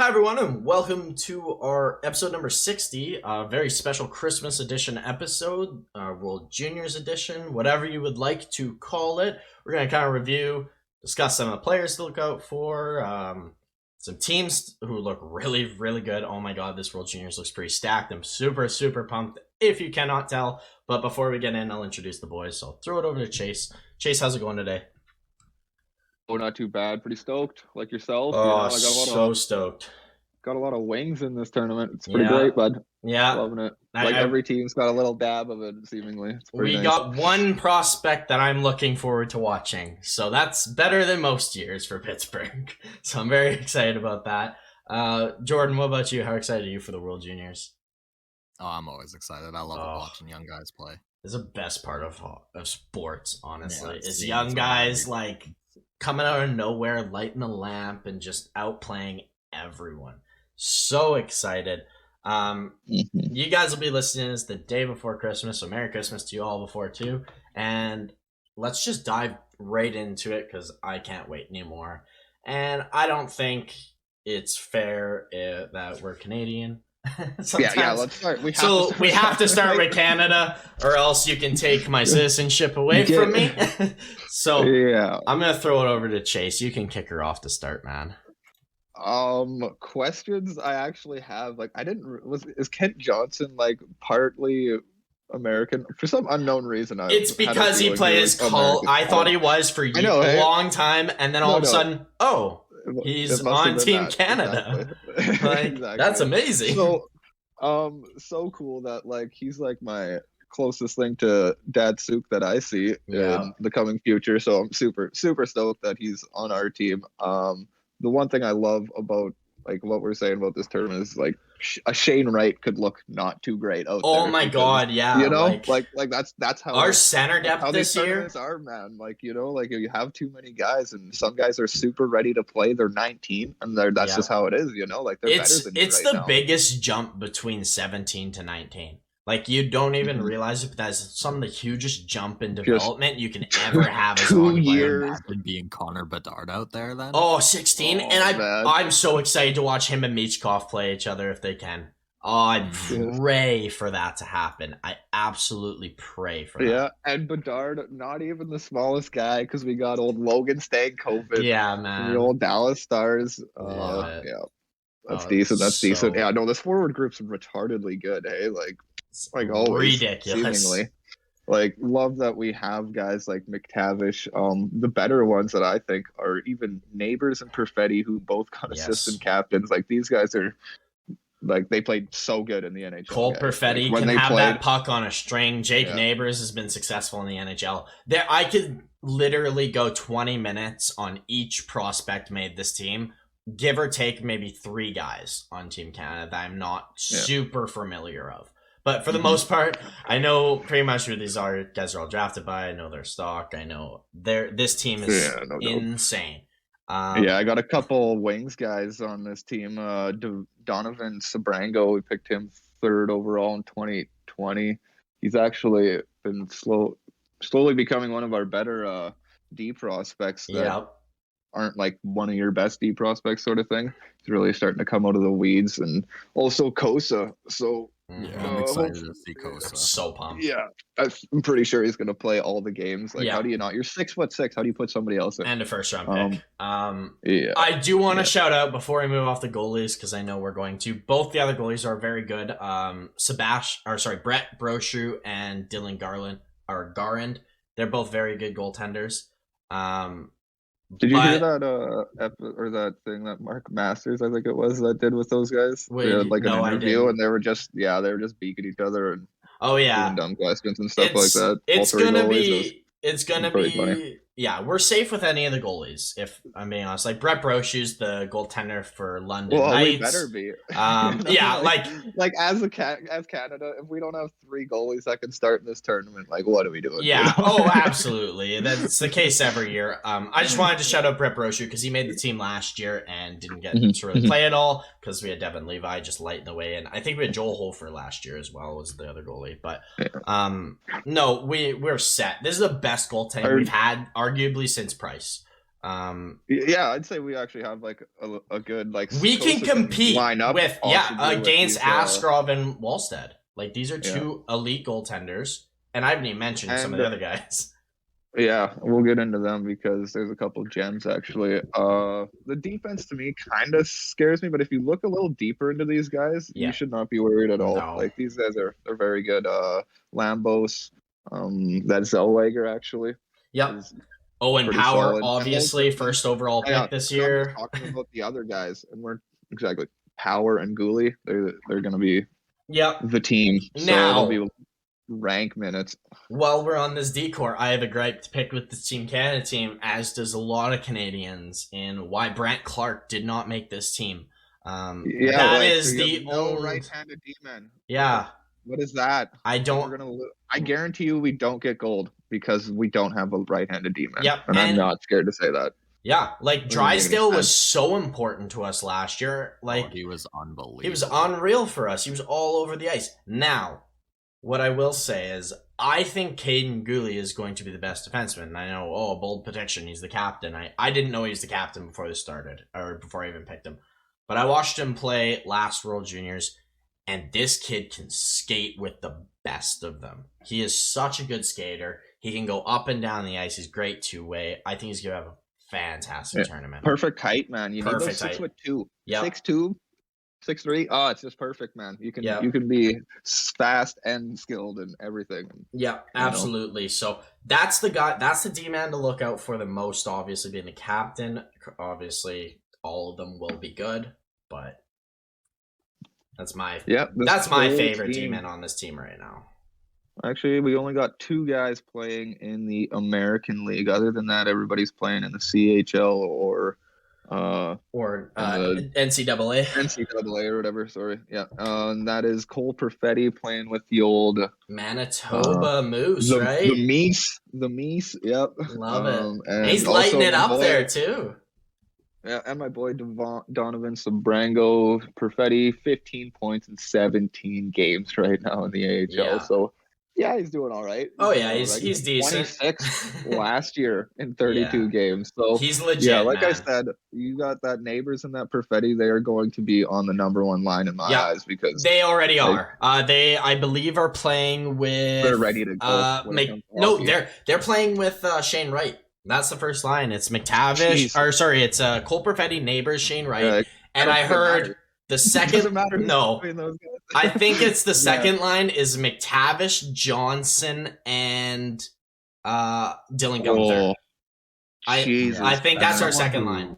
Hi, everyone, and welcome to our episode number 60, a very special Christmas edition episode, World Juniors edition, whatever you would like to call it. We're going to kind of review, discuss some of the players to look out for, some teams who look really, really good. Oh my god, this World Juniors looks pretty stacked. I'm super, super pumped, if you cannot tell. But before we get in, I'll introduce the boys, so I'll throw it over to Chase. Chase, how's it going today? Oh, not too bad. Pretty stoked, like yourself. Oh, I got so stoked. Got a lot of wings in this tournament. It's pretty Yeah. great, bud. Yeah. Loving it. Every team's got a little dab of it, seemingly. It's pretty nice. Got one prospect that I'm looking forward to watching, so that's better than most years for Pittsburgh. So I'm very excited about that. Jordan, what about you? How excited are you for the World Juniors? Oh, I'm always excited. I love watching young guys play. It's the best part of sports, honestly. Yeah, is young guys like coming out of nowhere, lighting the lamp, and just outplaying everyone. So excited. You guys will be listening to this the day before Christmas, so Merry Christmas to you all before too. And let's just dive right into it because I can't wait anymore. And I don't think it's fair that we're Canadian. Yeah, let's start. We have to start with Canada, or else you can take my citizenship away from me. So yeah, I'm gonna throw it over to Chase. You can kick her off to start, man. Questions I actually have, like, is Kent Johnson like partly American for some unknown reason? It's because he plays Call. I thought he was for a long time, and then all of a sudden, he's on Team Canada. Exactly. Like, exactly. That's amazing. So, so cool that like he's like my closest thing to Dad Sook that I see in the coming future. So I'm super, super stoked that he's on our team. The one thing I love about like what we're saying about this tournament is like a Shane Wright could look not too great out there. Oh my god, yeah. You know, like that's how our center depth this year are, man. Like, you know, like you have too many guys, and some guys are super ready to play. They're 19, and that's just how it is. You know, like they're better than you it's right the now. Biggest jump between 17 to 19. Like, you don't even realize it, but that's some of the hugest jump in development you can ever have as 2 years. Imagine being Connor Bedard out there then. Oh, 16. And I'm so excited to watch him and Michkov play each other if they can. Oh, I pray for that to happen. I absolutely pray for that. Yeah, and Bedard, not even the smallest guy, because we got old Logan staying COVID. Yeah, man. The old Dallas Stars. Yeah. That's decent. That's decent. Yeah, no, this forward group's retardedly good, hey? Like always, ridiculous. Seemingly. Like, love that we have guys like McTavish. The better ones that I think are even Neighbors and Perfetti, who both got assistant captains. Like, these guys are, like, they played so good in the NHL. Cole Perfetti can have that puck on a string. Jake Neighbors has been successful in the NHL. I could literally go 20 minutes on each prospect made this team. Give or take maybe 3 guys on Team Canada that I'm not super familiar of. But for the most part, I know pretty much who these guys are all drafted by. I know their stock. I know this team is insane. I got a couple wings guys on this team. Donovan Sabrango, we picked him 3rd overall in 2020. He's actually been slowly becoming one of our better D prospects that aren't like one of your best D prospects sort of thing. He's really starting to come out of the weeds. And also Kosa. So I'm excited to see Kosa. I'm so pumped. Yeah, I'm pretty sure he's going to play all the games. Like, how do you not? You're 6'6". How do you put somebody else in? And a 1st-round pick. I do want to shout out before we move off the goalies, because I know we're going to. Both the other goalies are very good. Brett Brochu and Dylan Garand. They're both very good goaltenders. Did you hear that that thing that Mark Masters, I think it was, that did with those guys? They had like an interview, and they were just beaking each other and doing dumb questions and stuff like that. It's gonna be funny. Yeah, we're safe with any of the goalies, if I'm being honest. Like, Brett Brochu's the goaltender for London Knights. We better be. Like as Canada, if we don't have 3 goalies that can start in this tournament, like, what are we doing? Yeah, oh, absolutely. That's the case every year. I just wanted to shout out Brett Brochu because he made the team last year and didn't get to really play at all because we had Devin Levi just lighting the way in. I think we had Joel Hofer last year as well as the other goalie. But no, we're set. This is the best goaltending we've had arguably since Price. Yeah, I'd say we actually have like a good like We can compete line up with against these, Askarov and Wallstead. Like these are yeah. two elite goaltenders, and I haven't even mentioned some of the other guys. Yeah, we'll get into them because there's a couple gems actually. The defense to me kind of scares me, but if you look a little deeper into these guys, Yeah. you should not be worried at all. No. Like these guys they're very good. Lambos, that Zellweger actually. Yep. Owen Power, solid. obviously, first overall pick this year. I'm talking about the other guys, and we're exactly Power and Gooley. They're going to be the team. So now, it'll be rank minutes. While we're on this decor, I have a gripe to pick with this Team Canada team, as does a lot of Canadians, in why Brant Clark did not make this team. That is the only right-handed D-man. Yeah. What is that? I guarantee you we don't get gold because we don't have a right-handed D-man. Yep. And I'm not scared to say that. Yeah, like Drysdale was so important to us last year. Like he was unbelievable. He was unreal for us. He was all over the ice. Now, what I will say is I think Caden Gooley is going to be the best defenseman. I know, bold prediction, he's the captain. I didn't know he was the captain before this started, or before I even picked him. But I watched him play last World Juniors, and this kid can skate with the best of them. He is such a good skater. He can go up and down the ice. He's great two-way. I think he's going to have a fantastic tournament. Perfect height, man. You need those 6'2". Yep. 6'2", 6'3". Oh, it's just perfect, man. You can be fast and skilled and everything. Yeah, absolutely. So that's the guy. That's the D-man to look out for the most. Obviously, being the captain. Obviously, all of them will be good, but that's my favorite D-man on this team right now. Actually, we only got 2 guys playing in the American League. Other than that, everybody's playing in the CHL or NCAA. NCAA or whatever. Sorry, yeah. And that is Cole Perfetti playing with the old Manitoba Moose, right? The Meese. Yep. Love it. And he's lighting it up there too. Yeah, and my boy Donovan Sabrango, Perfetti, 15 points in 17 games right now in the AHL. Yeah. So, yeah, he's doing all right. He's decent. 26 last year in 32 games. So he's legit. Yeah, like I said, you got that Neighbors and that Perfetti. They are going to be on the number 1 line in my eyes because they already are. They, I believe, are playing with. They're ready to go. They're playing with Shane Wright. That's the first line. It's McTavish, it's Cole Perfetti, Neighbors, Shane Wright, and I heard the second. No, I think it's the second line is McTavish, Johnson, and Dylan Gunther. I think that's our second line.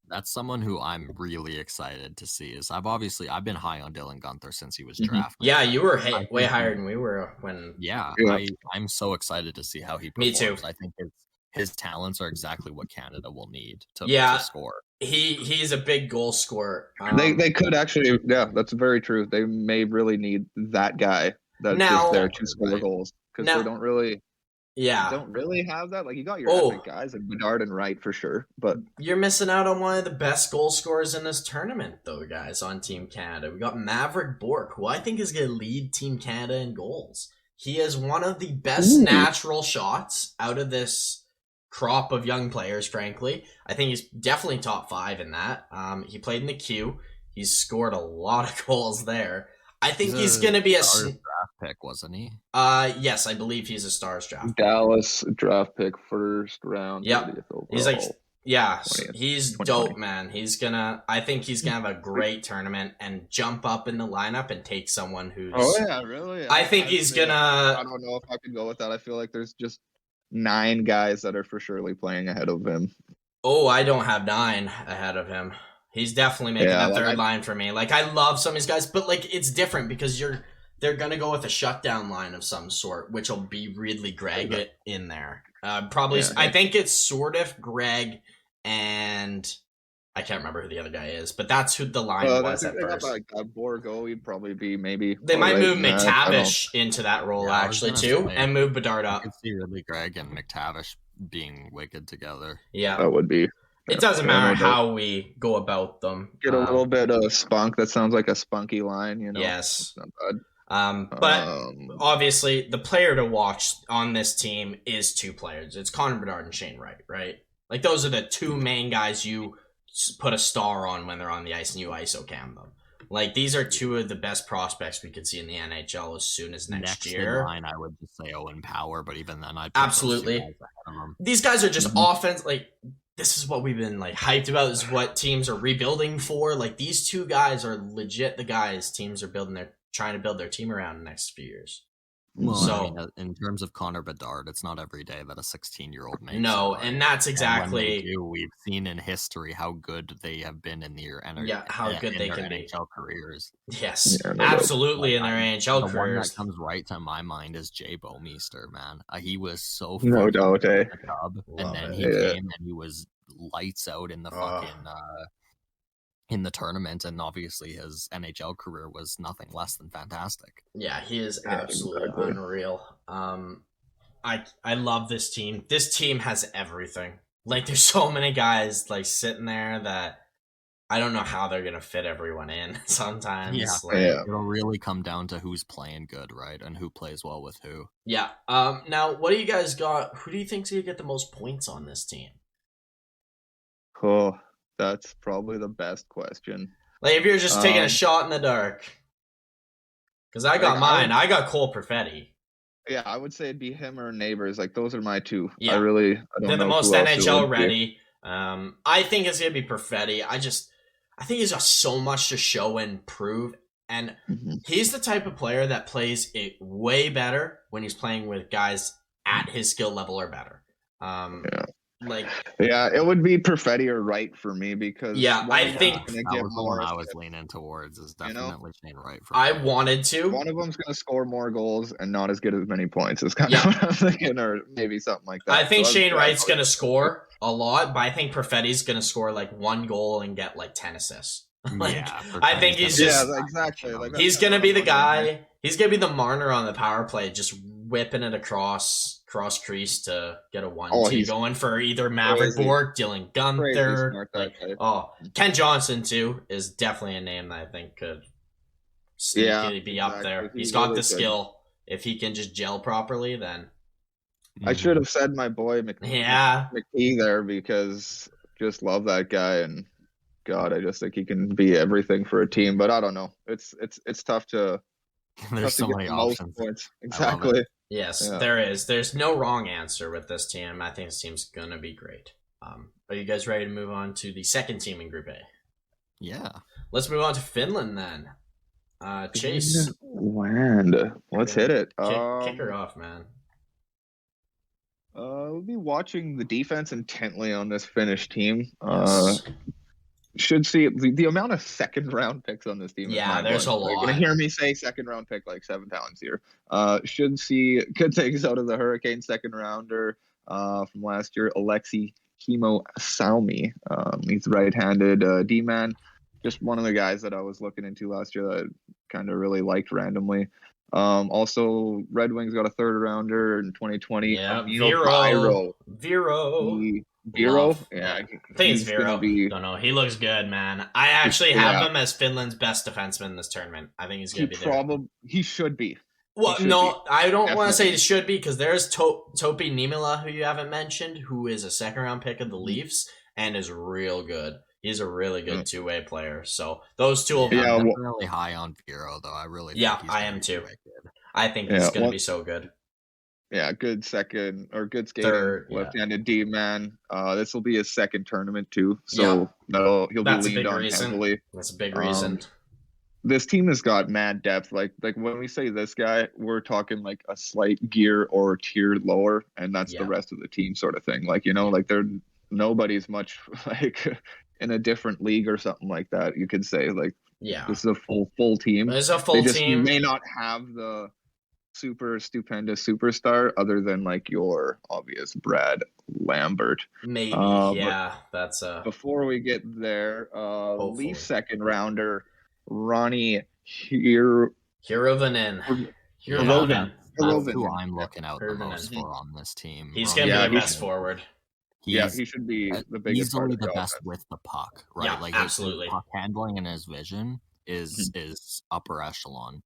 That's someone who I'm really excited to see. I've been high on Dylan Gunther since he was drafted. Yeah, you were way higher than we were when. Yeah, I'm so excited to see how he performs. Me too. I think his talents are exactly what Canada will need to score. He's a big goal scorer. They could actually, that's very true. They may really need that guy that's just there to score goals because they don't really have that. Like you got your epic guys like Bedard and Wright for sure, but you're missing out on one of the best goal scorers in this tournament, though, guys. On Team Canada, we got Maverick Bourque, who I think is going to lead Team Canada in goals. He is one of the best natural shots out of this crop of young players, frankly. I think he's definitely top 5 in that. He played in the Q. He's scored a lot of goals there. I think he's going to be a draft pick, wasn't he? Yes, I believe he's a Stars draft. Dallas draft pick, first round. Yep. He's like, he's dope, man. I think he's gonna have a great tournament and jump up in the lineup and take someone who's. Oh yeah, really? I think he's gonna. I don't know if I could go with that. I feel like there's just 9 guys that are for surely playing ahead of him. Oh, I don't have 9 ahead of him. He's definitely making that third line for me. Like, I love some of these guys, but like it's different because they're gonna go with a shutdown line of some sort, which will be Ridley, Greg in there. I think it's sort of Greg and I can't remember who the other guy is, but that's who the line was at first. Like Borgo, he'd probably be maybe. They might move McTavish into that role actually too, and move Bedard up. I could see Ridley, Greg, and McTavish being wicked together. Yeah, that would be. It doesn't matter how we go about them. Get a little bit of spunk. That sounds like a spunky line, Yes. That's not bad. But obviously, the player to watch on this team is 2 players. It's Connor Bedard and Shane Wright, right? Like, those are the two main guys you put a star on when they're on the ice and you ISO cam them. Like, these are two of the best prospects we could see in the NHL as soon as next year. In line, I would just say Owen Power, but even then, I'd put absolutely those two guys ahead of them. These guys are just offense. Like, this is what we've been like hyped about. This is what teams are rebuilding for. Like, these two guys are legit the guys teams are trying to build their team around in the next few years. Well, so, I mean, in terms of Connor Bedard, it's not every day that a 16-year-old makes. No, it, right? And that's exactly. And when they do, we've seen in history how good they have been in their how good they can NHL careers. Yes, absolutely, in their NHL careers. The one that comes right to my mind is Jay Bouwmeester, man. He was so no doubt, and then he came and he was lights out in the fucking in the tournament, and obviously his NHL career was nothing less than fantastic. Yeah, he is absolutely unreal. I love this team. This team has everything. Like, there's so many guys like sitting there that I don't know how they're gonna fit everyone in. Sometimes, it'll really come down to who's playing good, right, and who plays well with who. Yeah. Now, what do you guys got? Who do you think's gonna get the most points on this team? Oh, that's probably the best question. Like, if you're just taking a shot in the dark, because I got mine. I got Cole Perfetti. Yeah, I would say it'd be him or Neighbors. Like, those are my two. Yeah. They're the most NHL ready. I think it's gonna be Perfetti. I think he's got so much to show and prove, and he's the type of player that plays it way better when he's playing with guys at his skill level or better. It would be Perfetti or Wright for me, because I think that was the one I was leaning towards, is definitely Shane Wright. I wanted to. One of them's going to score more goals and not as good as many points. Is kind of what I'm thinking, or maybe something like that. I think Shane Wright's going to score a lot, but I think Perfetti's going to score like 1 goal and get like 10 assists. I think he's just exactly. Like, he's going to be the guy. He's going to be the Marner on the power play, just whipping it across crease to get a 1-2 going for either Maverick Bork, Dylan Gunther. Ken Johnson too is definitely a name that I think could sneakily be up there. He's got the skill. If he can just gel properly, then I should have said my boy McKee there, because just love that guy, and God, I just think he can be everything for a team. But I don't know. It's tough to. There's so many options. Exactly. Yes, there is. There's no wrong answer with this team. I think this team's gonna be great. Are you guys ready to move on to the second team in Group A? Yeah. Let's move on to Finland then. Chase. Let's hit it. Kick her off, man. We'll be watching the defense intently on this Finnish team. Yes. Should see the amount of second round picks on this team. Yeah, there's a lot. You're gonna hear me say second round pick like 7 times here. Should see good things out of the Hurricane second rounder from last year, Alexi Himo Salmi. He's right-handed D-man. Just one of the guys that I was looking into last year that I kind of really liked randomly. Also, Red Wings got a third rounder in 2020. Yeah, Vero. Vero? Yeah, I think it's Vero. Don't know. He looks good, man. I actually have him as Finland's best defenseman in this tournament. I think he's going to be there. He should be. Well, no, I don't want to say he should be, because there's Topi Niemela, who you haven't mentioned, who is a second-round pick of the Leafs and is real good. He's a really good two-way player. So those two will be. I'm really high on Vero, though. I really think I am too. I think he's going to be so good. Yeah, good second or good skating left-handed D-man. This will be his second tournament too, so he'll be leaned on heavily. That's a big reason. This team has got mad depth. Like when we say this guy, we're talking like a slight gear or tier lower, and that's the rest of the team sort of thing. Like, like nobody's much like in a different league or something like that. You could say like this is a full team. It's a full team. May not have the super stupendous superstar other than like your obvious Brad Lambert. Maybe, that's before we get there, Leaf second rounder Ronnie Hirvonen. That's who I'm looking out the most for on this team. He's gonna be the best forward. He should be the biggest. Easily the best with the puck, right? Yeah, like absolutely. His puck handling and his vision is upper echelon.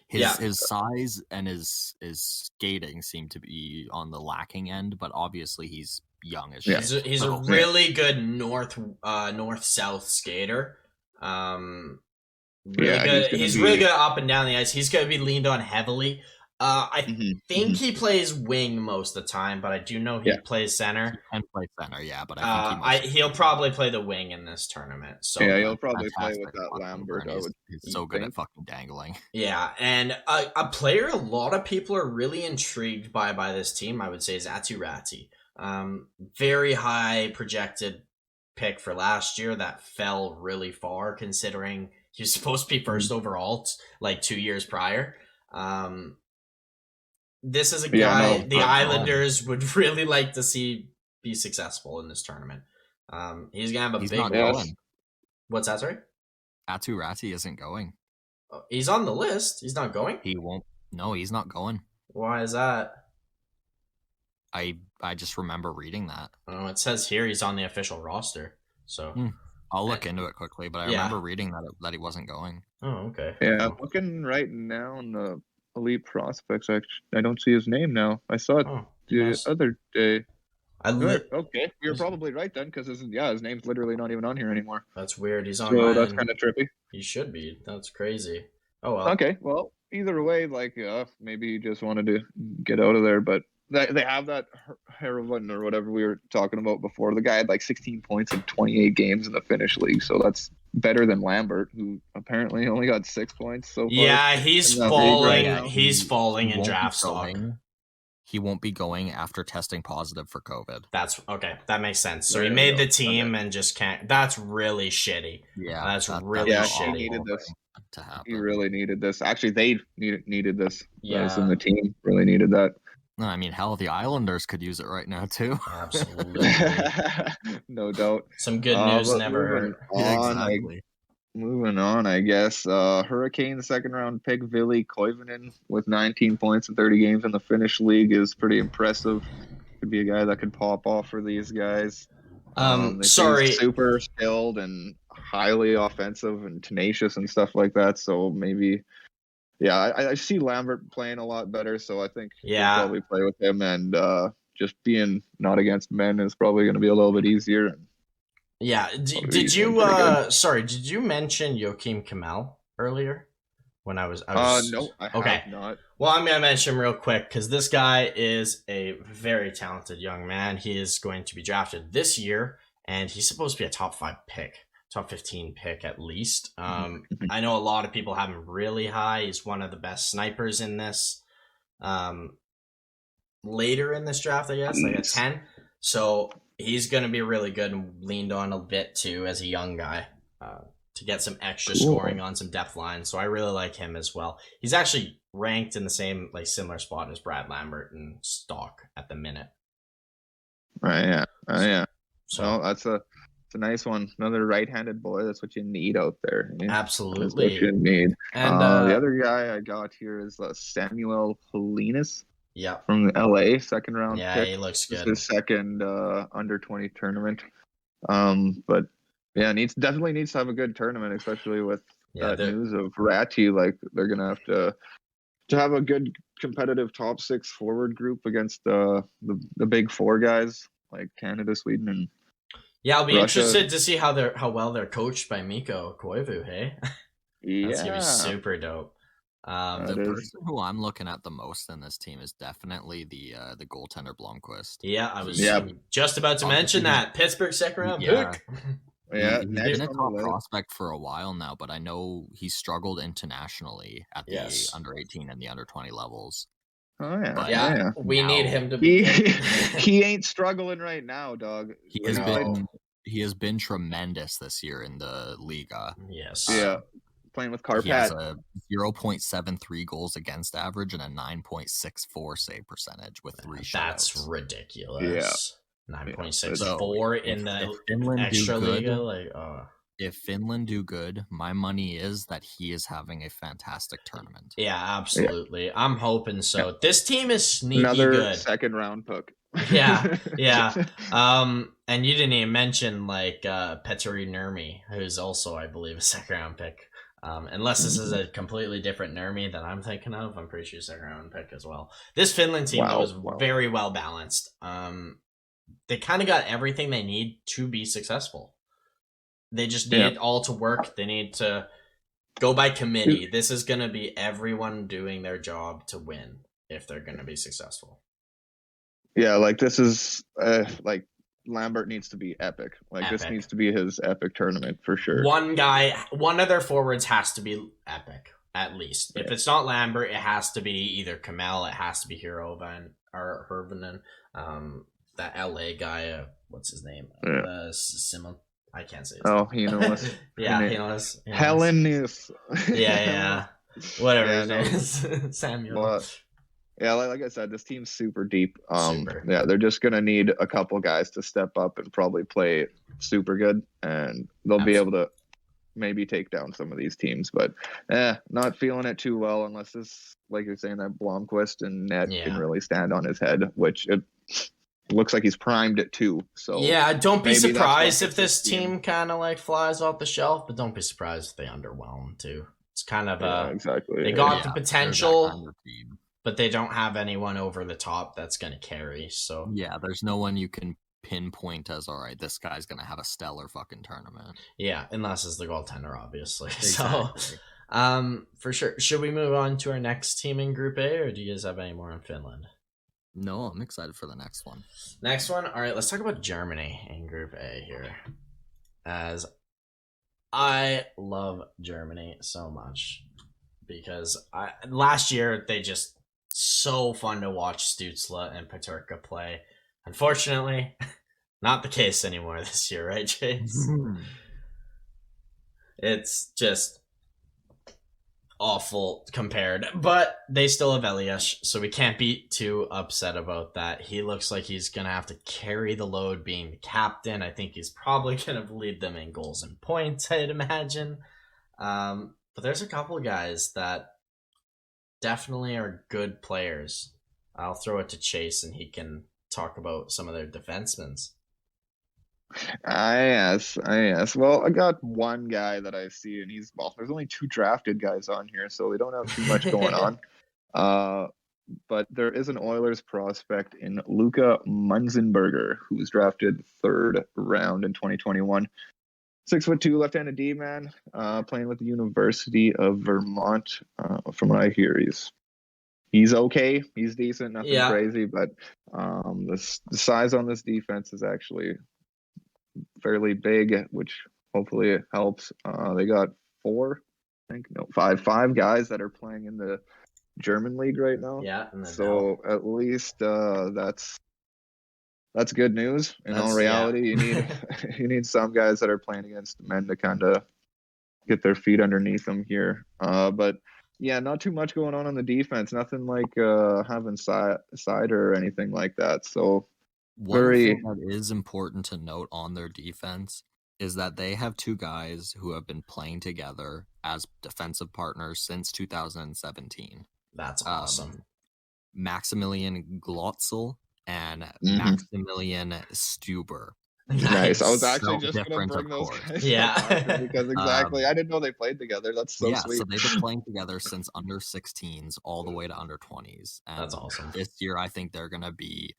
His size and his skating seem to be on the lacking end, but obviously he's young as Yeah. shit. He's a really good north-south skater. Really good. He's really good up and down the ice. He's going to be leaned on heavily. I think he plays wing most of the time, but I do know he plays center. He can play center, yeah, but I think he'll probably play the wing in this tournament. So yeah, he'll probably play with that Lambert. He's so good at fucking dangling. Yeah, and a player a lot of people are really intrigued by this team, I would say, is Aatu Räty. Very high projected pick for last year that fell really far considering he was supposed to be first overall like 2 years prior. This is a guy the Islanders would really like to see be successful in this tournament. He's gonna have a big going. What's that, sorry? Aatu Räty isn't going. He's on the list. He's not going? He won't. No, he's not going. Why is that? I just remember reading that. Oh, it says here he's on the official roster. So I'll look into it quickly, but I remember reading that he wasn't going. Oh, okay. Yeah, I'm looking right now in the Elite Prospects. I don't see his name now. I saw it the other day. Okay, you're probably right then, because his name's literally not even on here anymore. That's weird. He's on. So that's kind of trippy. He should be. That's crazy. Oh well. Okay, well, either way, like maybe he just wanted to get out of there, but they have that Rhylan or whatever we were talking about before. The guy had like 16 points in 28 games in the Finnish league, so that's better than Lambert, who apparently only got 6 points so far. Yeah, he's falling. He's falling in draft stock. He won't be going after testing positive for COVID. That's okay. That makes sense. So he made the team and just can't. That's really shitty. Yeah, that's really shitty. He needed this to happen. He really needed this. Actually, they needed this. Yeah, and the team really needed that. No, I mean, hell, the Islanders could use it right now too. Absolutely, no doubt. Some good news never hurt. Yeah, exactly. Moving on, I guess. Hurricane second round pick Ville Koivunen with 19 points in 30 games in the Finnish league is pretty impressive. Could be a guy that could pop off for these guys. Super skilled and highly offensive and tenacious and stuff like that. So maybe, I see Lambert playing a lot better. So I think we'll probably play with him, and just being not against men is probably going to be a little bit easier. Yeah. Did you did you mention Joakim Kamel earlier? When I was no, I have not. Well, I'm gonna mention him real quick because this guy is a very talented young man. He is going to be drafted this year, and he's supposed to be a top 5 pick, top 15 pick at least. I know a lot of people have him really high. He's one of the best snipers in this. Later in this draft, I guess, like a 10. So he's going to be really good and leaned on a bit too as a young guy to get some extra scoring on some depth lines. So I really like him as well. He's actually ranked in the same, like, similar spot as Brad Lambert in stock at the minute. Yeah. So that's a nice one. Another right-handed boy. That's what you need out there. Absolutely. That's what you need. And the other guy I got here is Samuel Polinas. Yeah, from LA, second round. Yeah, he looks good. His second under 20 tournament. But definitely needs to have a good tournament, especially with news of Räty. Like, they're gonna have to have a good competitive top 6 forward group against the big 4 guys like Canada, Sweden, and I'll be Russia. Interested to see how well they're coached by Mikko Koivu. Hey, that's gonna be super dope. The person who I'm looking at the most in this team is definitely the goaltender Blomqvist. Yeah, I was just about to mention that Pittsburgh second round pick. Yeah, he's been a top prospect for a while now, but I know he struggled internationally at the under 18 and the under 20 levels. Oh yeah, but we need him to be. He ain't struggling right now, dog. He has been tremendous this year in the Liga. Yes. Playing with Carpat. He has a 0.73 goals against average and a 9.64 save percentage with 3 shutouts. That's ridiculous. 9.64 in the extra Liga. If Finland do good, my money is that he is having a fantastic tournament. Yeah, absolutely. Yeah. I'm hoping so. Yeah. This team is sneaky Another second round pick. Yeah. And you didn't even mention Petteri Nurmi, who's also, I believe, a second round pick. Unless this is a completely different Nurmi that I'm thinking of, I'm pretty sure second round pick as well. This Finland team was very well balanced. they kind of got everything they need to be successful. They just need it all to work. They need to go by committee. This is going to be everyone doing their job to win if they're going to be successful. Yeah, like this is like Lambert needs to be epic. Like this needs to be his epic tournament for sure. One of their forwards has to be epic at least. If it's not Lambert, it has to be either Kamel, it has to be Hervinen, that LA guy. What's his name? Simon. I can't say his name. Hinolis. Yeah, Hinolis. Helenis. Yeah. Whatever his name is. Samuel. Yeah, like I said, this team's super deep. Super. Yeah, they're just gonna need a couple guys to step up and probably play super good, and they'll be able to maybe take down some of these teams. But not feeling it too well unless this, like you're saying, that Blomqvist and Net can really stand on his head, which it looks like he's primed it too. So yeah, don't be surprised if this team kind of like flies off the shelf, but don't be surprised if they underwhelm too. It's kind of exactly. They got the potential, but they don't have anyone over the top that's going to carry. So yeah, there's no one you can pinpoint as, all right, this guy's going to have a stellar fucking tournament. Yeah, unless it's the goaltender, obviously. Exactly. So, for sure. Should we move on to our next team in Group A, or do you guys have any more in Finland? No, I'm excited for the next one. Next one. All right, let's talk about Germany in Group A here. As I love Germany so much because last year they just so fun to watch Stützle and Peterka play. Unfortunately, not the case anymore this year, right, Chase? It's just awful compared, but they still have Elias, so we can't be too upset about that. He looks like he's gonna have to carry the load being the captain. I think he's probably gonna lead them in goals and points, I'd imagine. But there's a couple of guys that definitely are good players. I'll throw it to Chase and he can talk about some of their defensemen. Yes. Well, I got one guy that I see, and there's only 2 drafted guys on here, so we don't have too much going on. But there is an Oilers prospect in Luca Munzenberger, who was drafted 3rd round in 2021. 6'2", left-handed D-man, playing with the University of Vermont. From what I hear, he's okay. He's decent, nothing crazy, but the size on this defense is actually fairly big, which hopefully it helps. They got 5 guys that are playing in the German league right now. Yeah. So at least that's good news. In all reality, you need some guys that are playing against men to kind of get their feet underneath them here. But yeah, not too much going on the defense. Nothing like having cider or anything like that. So one thing that is important to note on their defense is that they have 2 guys who have been playing together as defensive partners since 2017. That's awesome. Maximilian Glotzel and Maximilian Stuber. Nice. I was actually just going to bring those guys up because exactly. I didn't know they played together. That's so sweet. So they've been playing together since under 16s all the way to under 20s. And that's awesome. This year, I think they're going to be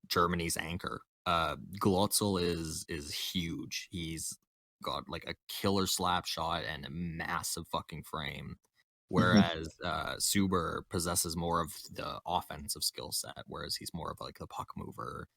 Germany's anchor. Glotzel is huge. He's got like a killer slap shot and a massive fucking frame. Whereas Suber possesses more of the offensive skill set, whereas he's more of like the puck mover,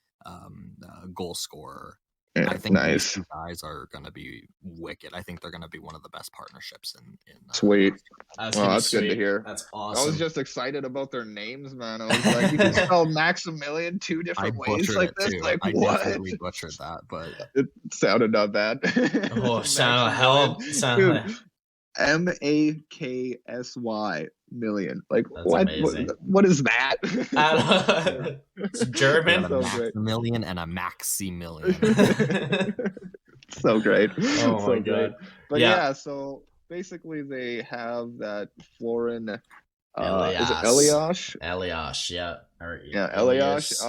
goal scorer. Yeah, I think nice. These 2 guys are going to be wicked. I think they're going to be one of the best partnerships in sweet. That's good to hear. That's awesome. I was just excited about their names, man. I was like, you can spell Maximilian 2 different ways like this. Too. Like, I what? definitely butchered that, but it sounded not bad. Sounded hell. MAKSY million. Like, that's what? Amazing. What is that? It's German. A Maximilian and a Maximilian. So great. Oh so my great. God. But yeah, so basically they have that Florin. Is it Elias? Elias, yeah. Elias.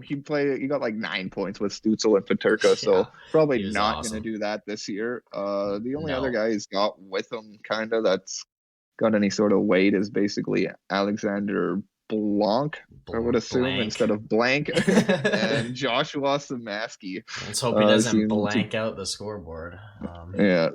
He got like 9 points with Stützle and Peterka, so probably not going to do that this year. The only other guy he's got with him, kind of, that's got any sort of weight is basically Alexander Blanc, I would assume, Blank. instead of blank, and Joshua Samaski. Let's hope he doesn't seems to- blank out the scoreboard. Yeah.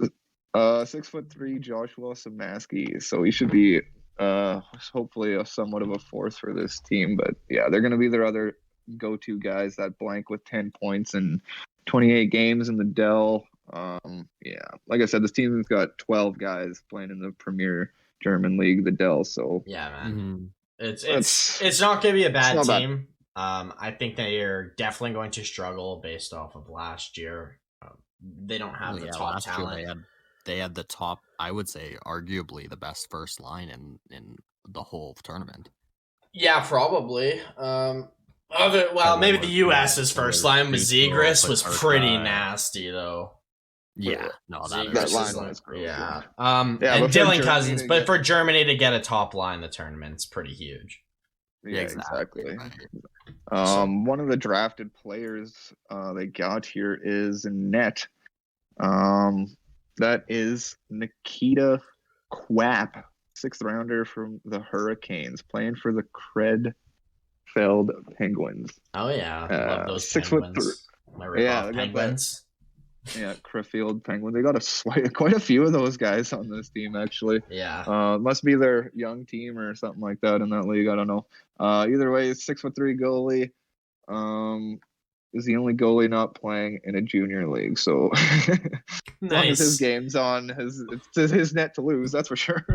6'3" Joshua Samaski. So he should be hopefully somewhat of a force for this team. But yeah, they're gonna be their other go-to guys, that blank with 10 points in 28 games in the Dell. Yeah, like I said, this team's got 12 guys playing in the Premier German League, the Dell. So Yeah, man. Mm-hmm. It's not going to be a bad not bad. team. I think they are definitely going to struggle based off of last year. They don't have the top last talent. year they had the top, I would say, arguably the best first line in the whole tournament. Yeah, probably. Maybe the US's first line with Zegras was pretty nasty, though. Yeah, no, that line was gross. Yeah. Yeah, And but for Dylan Germany Cousins, to but get- for Germany to get a top line in the tournament, it's pretty huge. Yeah, exactly. Right. One of the drafted players they got here is net. That is Nikita Quapp, 6th rounder from the Hurricanes, playing for the Credfeld Penguins. Oh yeah, love those 6'3". Penguins. My Yeah, rip-off they got that. Penguins. Yeah, Crefeld Penguins. They got quite a few of those guys on this team, actually. Yeah. Must be their young team or something like that in that league. I don't know. Either way, 6'3" goalie. Is the only goalie not playing in a junior league. So as long as his game's on, it's his net to lose. That's for sure.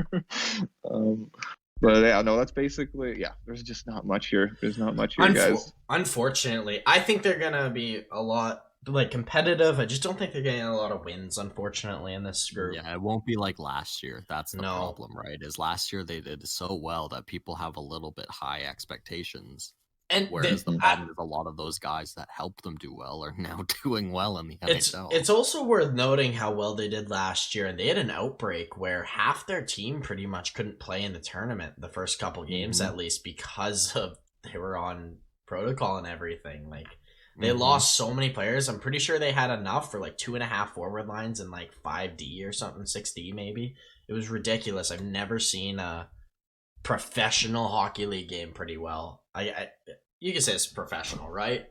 But yeah, no, that's basically, yeah, there's just not much here. There's not much here, guys. Unfortunately, I think they're going to be a lot competitive. I just don't think they're getting a lot of wins, unfortunately, in this group. Yeah, it won't be like last year. That's the problem, right? Is last year they did so well that people have a little bit high expectations. And whereas the problem is a lot of those guys that helped them do well are now doing well in the NHL. It's also worth noting how well they did last year, and they had an outbreak where half their team pretty much couldn't play in the tournament the first couple games, at least, because of they were on protocol and everything. Like they lost so many players. I'm pretty sure they had enough for like 2.5 forward lines and like 5D or something, 6D maybe. It was ridiculous. I've never seen a professional hockey league game pretty well. You can say it's professional, right?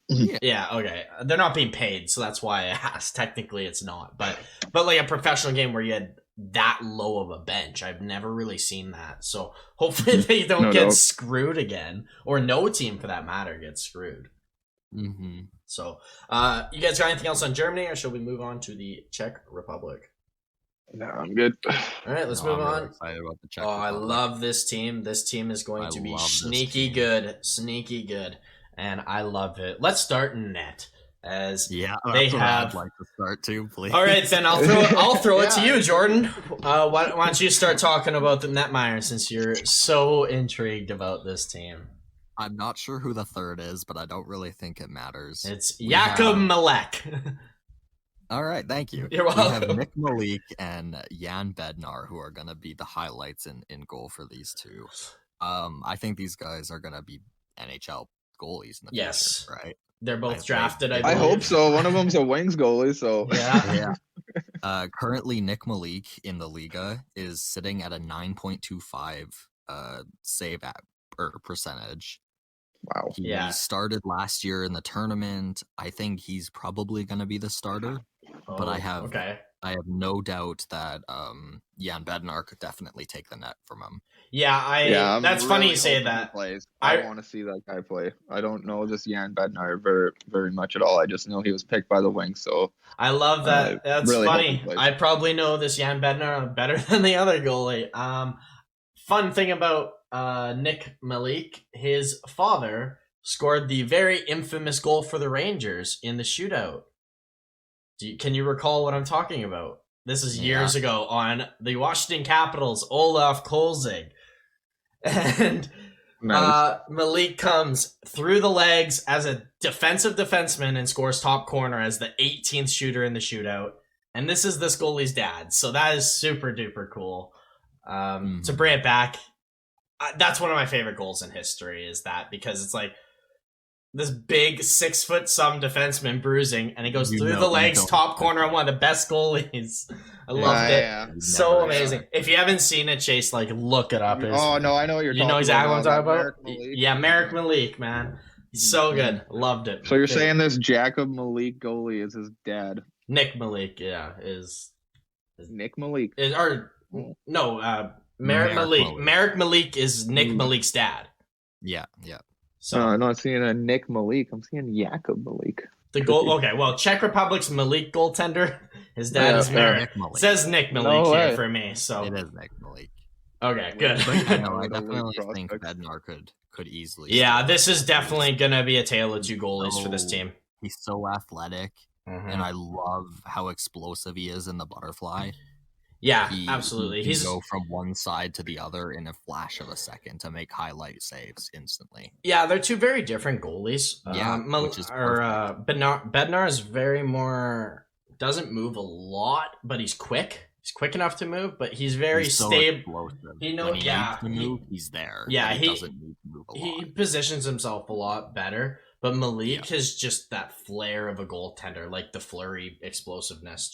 Yeah, okay. They're not being paid, so that's why I asked. Technically, it's not. But like a professional game where you had that low of a bench, I've never really seen that. So hopefully they don't get screwed again, or no team for that matter gets screwed. So, you guys got anything else on Germany, or shall we move on to the Czech Republic? No, I'm good. All right, let's move on. Excited about the Czech Republic. I Republic. love this team. This team is going to be sneaky good, and I love it. Let's start in net, as they have. I'd like to start too, please. All right, then I'll throw it to you, Jordan. Why don't you start talking about the netminder, since you're so intrigued about this team? I'm not sure who the third is, but I don't really think it matters. It's Jakub Malek. All right, thank you. You're welcome. We have Nick Malik and Jan Bednar, who are going to be the highlights in goal for these two. I think these guys are going to be NHL goalies in the future, right? They're both drafted, I believe. I hope so. One of them's a wings goalie, so... Yeah. Currently, Nick Malik in the Liga is sitting at a 9.25 save percentage. Wow. He started last year in the tournament. I think he's probably going to be the starter. But I have no doubt that Jan Bednar could definitely take the net from him. Yeah, that's really funny you say that. I want to see that guy play. I don't know this Jan Bednar very, very much at all. I just know he was picked by the Wings, so I love that. That's really funny. I probably know this Jan Bednar better than the other goalie. Fun thing about Nick Malik, his father scored the very infamous goal for the Rangers in the shootout. Can you recall what I'm talking about? This is years ago on the Washington Capitals, Olaf Kolzig. And Malik comes through the legs as a defensive defenseman and scores top corner as the 18th shooter in the shootout. And this is this goalie's dad. So that is super duper cool. To bring it back, that's one of my favorite goals in history, is that, because it's like this big 6 foot some defenseman bruising, and he goes You through know- the you legs, don't top expect corner on that. one of the best goalies. I loved it. Yeah. You So never amazing. expect If you haven't seen it, Chase, like look it up. Oh no, I know what you're You talking know exactly what I'm about. talking That about? Merrick Malik. Yeah, Merrick Malik, man. So good. Loved it. So you're saying this Jacob Malik goalie is his dad? Nick Malik, yeah, is Nick Malik. or no, Merrick Merrick Malik. Malik. Merrick Malik is Nick Mm. Malik's dad. Yeah. So No, I'm not seeing a Nick Malik. I'm seeing Jacob Malik. the goal. Okay, well, Czech Republic's Malik goaltender. His dad Yeah, is Merrick. Nick Malik. It says Nick No Malik here way. for me. So It is Nick Malik. okay, good. But yeah, no, I With a definitely late think prospect. Bednar could easily. Yeah, steal this it. is definitely gonna be a tale of two goalies for this So- team. He's so athletic, Mhm. and I love how explosive he is in the butterfly. Yeah, He absolutely. He He's can go from one side to the other in a flash of a second to make highlight saves instantly. yeah, they're two very different goalies. Yeah, which is Bednar is very more doesn't move a lot, but he's quick. He's quick enough to move, but he's very He's so stable. explosive. He know- when he yeah, needs to he- move, he's there. yeah, but he- doesn't need to move a lot. He positions himself a lot better, but Malik has just that flair of a goaltender, like the flurry explosiveness.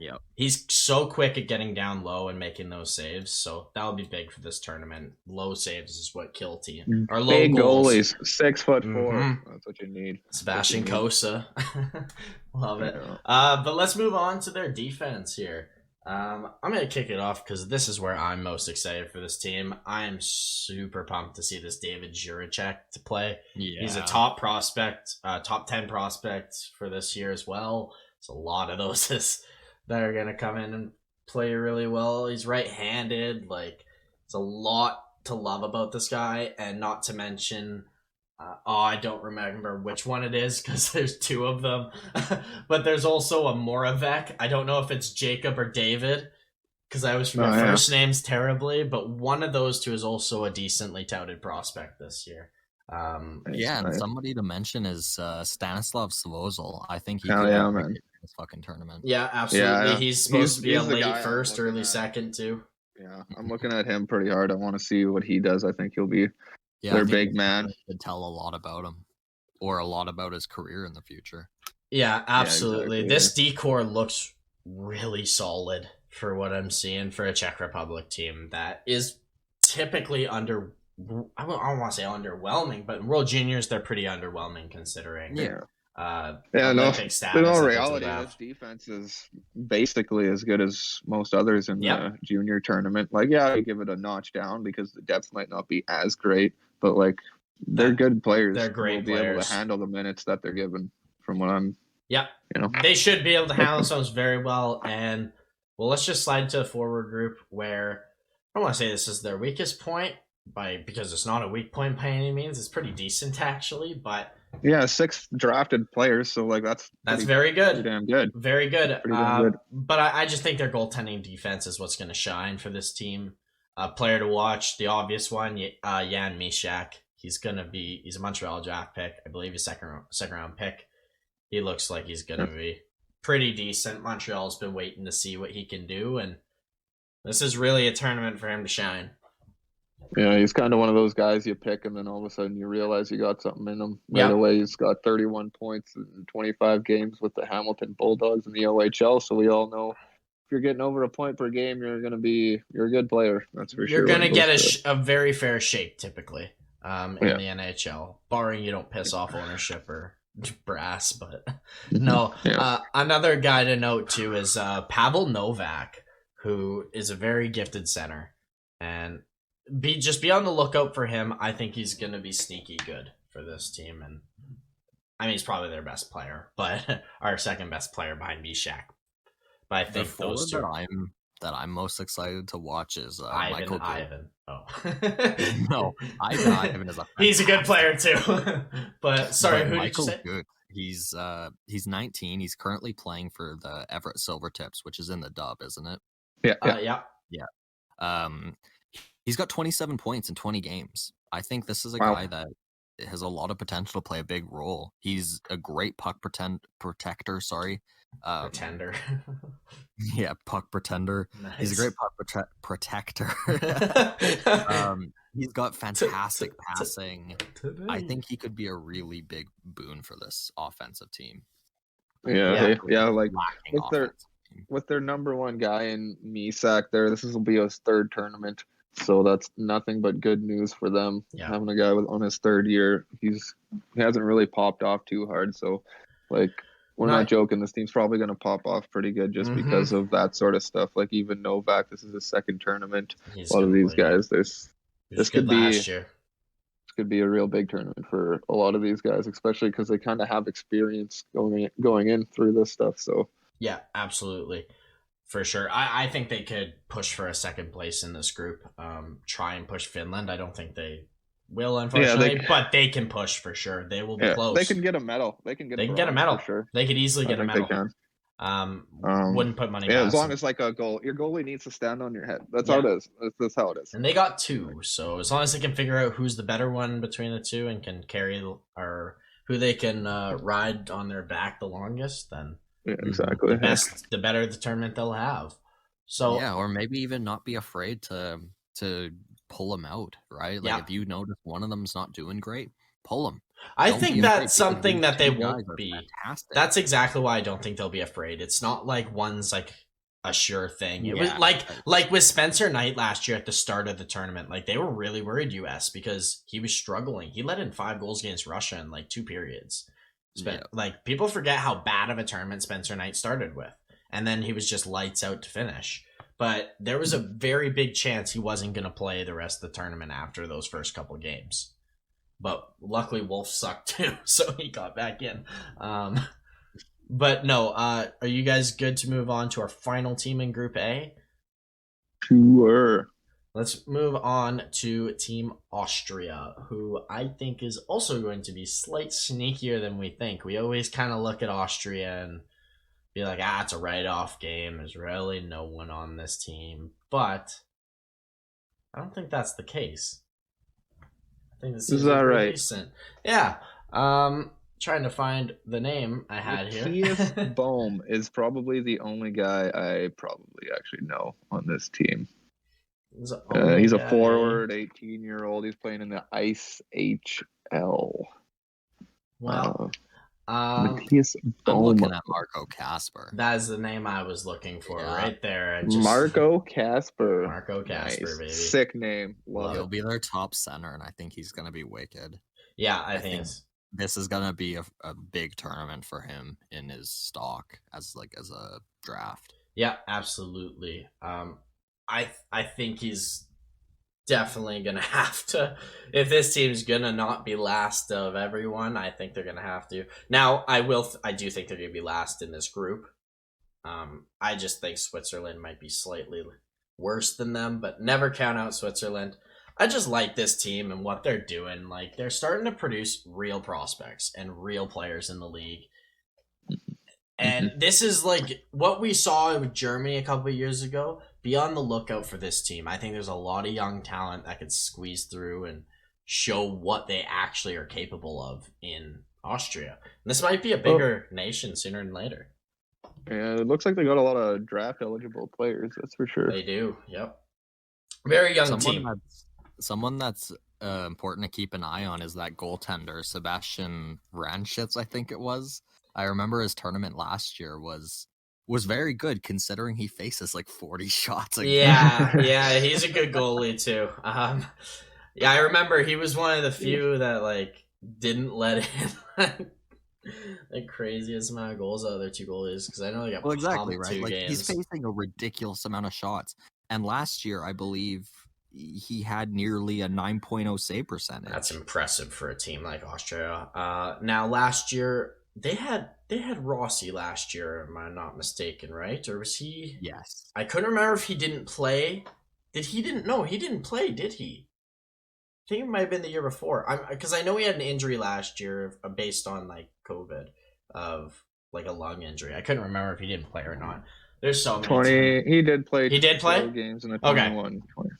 Yep. He's so quick at getting down low and making those saves. So that'll be big for this tournament. Low saves is what kill team or low Big goals. goalies, 6'4". Mhm. That's what you need. Sebastian That's what Kosa, love it. Yeah. But let's move on to their defense here. I'm gonna kick it off because this is where I'm most excited for this team. I am super pumped to see this David Juracek to play. Yeah. He's a top prospect, top 10 prospect for this year as well. It's a lot of those that are gonna come in and play really well. He's right-handed. Like, it's a lot to love about this guy, and not to mention. I don't remember which one it is because there's two of them. But there's also a Moravec. I don't know if it's Jacob or David because I always forget first names terribly. But one of those two is also a decently touted prospect this year. Yeah, and somebody to mention is Stanislav Svozil. I think he Hell could yeah, make man. it in this fucking tournament. Yeah, absolutely. Yeah. He's supposed to be a He's the late guy I'm first, looking early at. second too. Yeah, I'm looking at him pretty hard. I want to see what he does. I think he'll be Yeah, their I think big this man. could tell a lot about him, or a lot about his career in the future. Yeah, absolutely. exactly, This decor looks really solid for what I'm seeing for a Czech Republic team that is typically under. I don't want to say underwhelming, but in World Juniors they're pretty underwhelming considering. Yeah. Uh, Yeah, no. Olympic status In that all those reality, would have. this defense is basically as good as most others in Yep. the junior tournament. Like, yeah, I give it a notch down because the depth might not be as great, but like they're good players. They're great Will be able players. to handle the minutes that they're given. From what I'm, Yep. you know, They should be able to handle themselves very well. And well, let's just slide to a forward group where I don't want to say this is their weakest point because it's not a weak point by any means. It's pretty decent actually, but yeah, 6 drafted players, so like that's very pretty good. damn good. Very good. Pretty damn good. But I just think their goaltending defense is what's going to shine for this team. Player to watch, the obvious one, Jan Mishak. He's a Montreal draft pick. I believe he's second round pick. He looks like he's going to be pretty decent. Montreal's been waiting to see what he can do, and this is really a tournament for him to shine. Yeah, he's kind of one of those guys you pick, and then all of a sudden you realize you got something in him. Right Yep. away, he's got 31 points in 25 games with the Hamilton Bulldogs in the OHL. So we all know if you're getting over a point per game, you're a good player. That's for sure. You're going to when it get goes a very fair shake typically in Yeah. the NHL, barring you don't piss off ownership or brass. But to- no, Yeah. another guy to note too is Pavel Novak, who is a very gifted center, and be on the lookout for him. I think he's going to be sneaky good for this team, and I mean he's probably their best player, but our second best player behind Mishak. But I The think forward those two, that I'm most excited to watch is Ivan. Michael. Ivan. Oh, No, Ivan is a. he's a good player too. But sorry, But who did you Michael's say? good. He's 19. He's currently playing for the Everett Silvertips, which is in the Dub, isn't it? Yeah. Yeah. He's got 27 points in 20 games. I think this is a Wow. guy that has a lot of potential to play a big role. He's a great puck protector. Sorry, Pretender. yeah, puck pretender. He's a great puck protector. He's got fantastic passing. Today. I think he could be a really big boon for this offensive team. Yeah, like Lacking with their number one guy in Misak there, will be his third tournament. So that's nothing but good news for them. Yeah. Having a guy on his third year, he hasn't really popped off too hard. So, like, we're not joking. This team's probably going to pop off pretty good just because of that sort of stuff. Like, even Novak, this is his second tournament. A lot of these guys, this could be last year. This could be a real big tournament for a lot of these guys, especially because they kind of have experience going in through this stuff. So yeah, absolutely. For sure. I think they could push for a second place in this group. Try and push Finland. I don't think they will, unfortunately, but they can push for sure. They will be close. They can get a medal. They can get a medal. For sure. They could easily get a medal. They can. Wouldn't put money past as long them. as like a goal. Your goalie needs to stand on your head. That's how it is. That's how it is. And they got 2. So as long as they can figure out who's the better one between the two and can carry or who they can ride on their back the longest, then yeah, exactly. The better the tournament they'll have. So yeah, or maybe even not be afraid to pull them out, right? Like if you notice one of them's not doing great, pull them. I think that's something that they won't be. Fantastic. That's exactly why I don't think they'll be afraid. It's not like one's like a sure thing. It was like with Spencer Knight last year at the start of the tournament. Like they were really worried US because he was struggling. He let in 5 goals against Russia in like 2 periods. Like people forget how bad of a tournament Spencer Knight started with, and then he was just lights out to finish. But there was a very big chance he wasn't going to play the rest of the tournament after those first couple games. But luckily Wolf sucked too, so he got back in. But no, are you guys good to move on to our final team in Group A? Sure. Let's move on to Team Austria, who I think is also going to be slight sneakier than we think. We always kind of look at Austria and be like, it's a write-off game. There's really no one on this team. But I don't think that's the case. I think this is right? Decent. Yeah. Trying to find the name I had here. Sixtieth Bohm is probably the only guy I probably actually know on this team. He's a forward, 18-year-old. He's playing in the Ice HL. Well, Matthias Bohm. I'm looking at Marco Kasper. That is the name I was looking for right there. Marco Kasper. Marco Kasper, nice. Baby. Sick name. He'll be their top center, and I think he's going to be wicked. Yeah, I think this is going to be a big tournament for him in his stock as a draft. Yeah, absolutely. I think he's definitely gonna have to. If this team's gonna not be last of everyone, I think they're gonna have to. Now, I do think they're gonna be last in this group. I just think Switzerland might be slightly worse than them, but never count out Switzerland. I just like this team and what they're doing. Like they're starting to produce real prospects and real players in the league. And this is like what we saw with Germany a couple of years ago. Be on the lookout for this team. I think there's a lot of young talent that could squeeze through and show what they actually are capable of in Austria. And this might be a bigger nation sooner than later. Yeah, it looks like they got a lot of draft eligible players. That's for sure. They do. Yep. Very young team. Someone that's important to keep an eye on is that goaltender, Sebastian Ranchitz, I think it was. I remember his tournament last year was very good considering he faces like 40 shots a game. Yeah, he's a good goalie too. Yeah, I remember he was one of the few that like didn't let in the craziest amount of goals out of their 2 goalies because I know they got exactly right. 2 like games. He's facing a ridiculous amount of shots, and last year I believe he had nearly a 9.0 save percentage. That's impressive for a team like Austria. Now last year. They had Rossi last year, am I not mistaken, right? Or was he? Yes. I couldn't remember if he didn't play. He didn't play, did he? I think it might have been the year before. Because I know he had an injury last year based on like COVID of like a lung injury. I couldn't remember if he didn't play or not. There's so many. 20. He did play. He did play games in the 21. Okay. 20.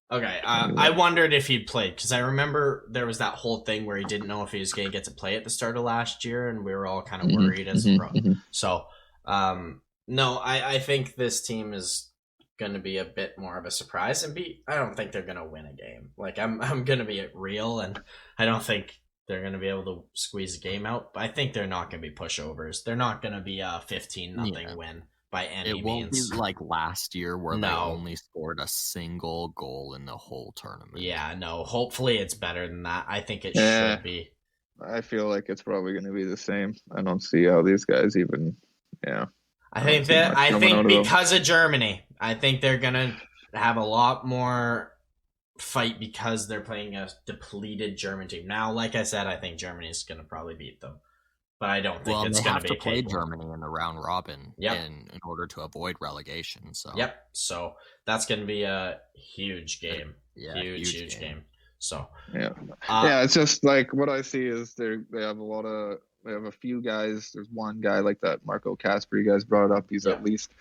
Okay, I wondered if he'd played because I remember there was that whole thing where he didn't know if he was going to get to play at the start of last year, and we were all kind of worried as a pro. So, no, I think this team is going to be a bit more of a surprise, and I don't think they're going to win a game. Like I'm going to be real, and I don't think they're going to be able to squeeze a game out. But I think they're not going to be pushovers. They're not going to be a 15-0 win by any means. It won't be like last year where they No. only scored a single goal in the whole tournament. Yeah, no. Hopefully it's better than that. I think it should be. I feel like it's probably going to be the same. I don't see how these guys even. Yeah. I think because of Germany, I think they're gonna have a lot more fight because they're playing a depleted German team. Now, like I said, I think Germany's gonna probably beat them, but I don't think it's gonna be. They have to play Germany in the round robin in order to avoid relegation. So so that's gonna be a huge game. Huge game. So it's just like what I see is they have a few guys. There's one guy like that Marco Casper you guys brought up. He's at least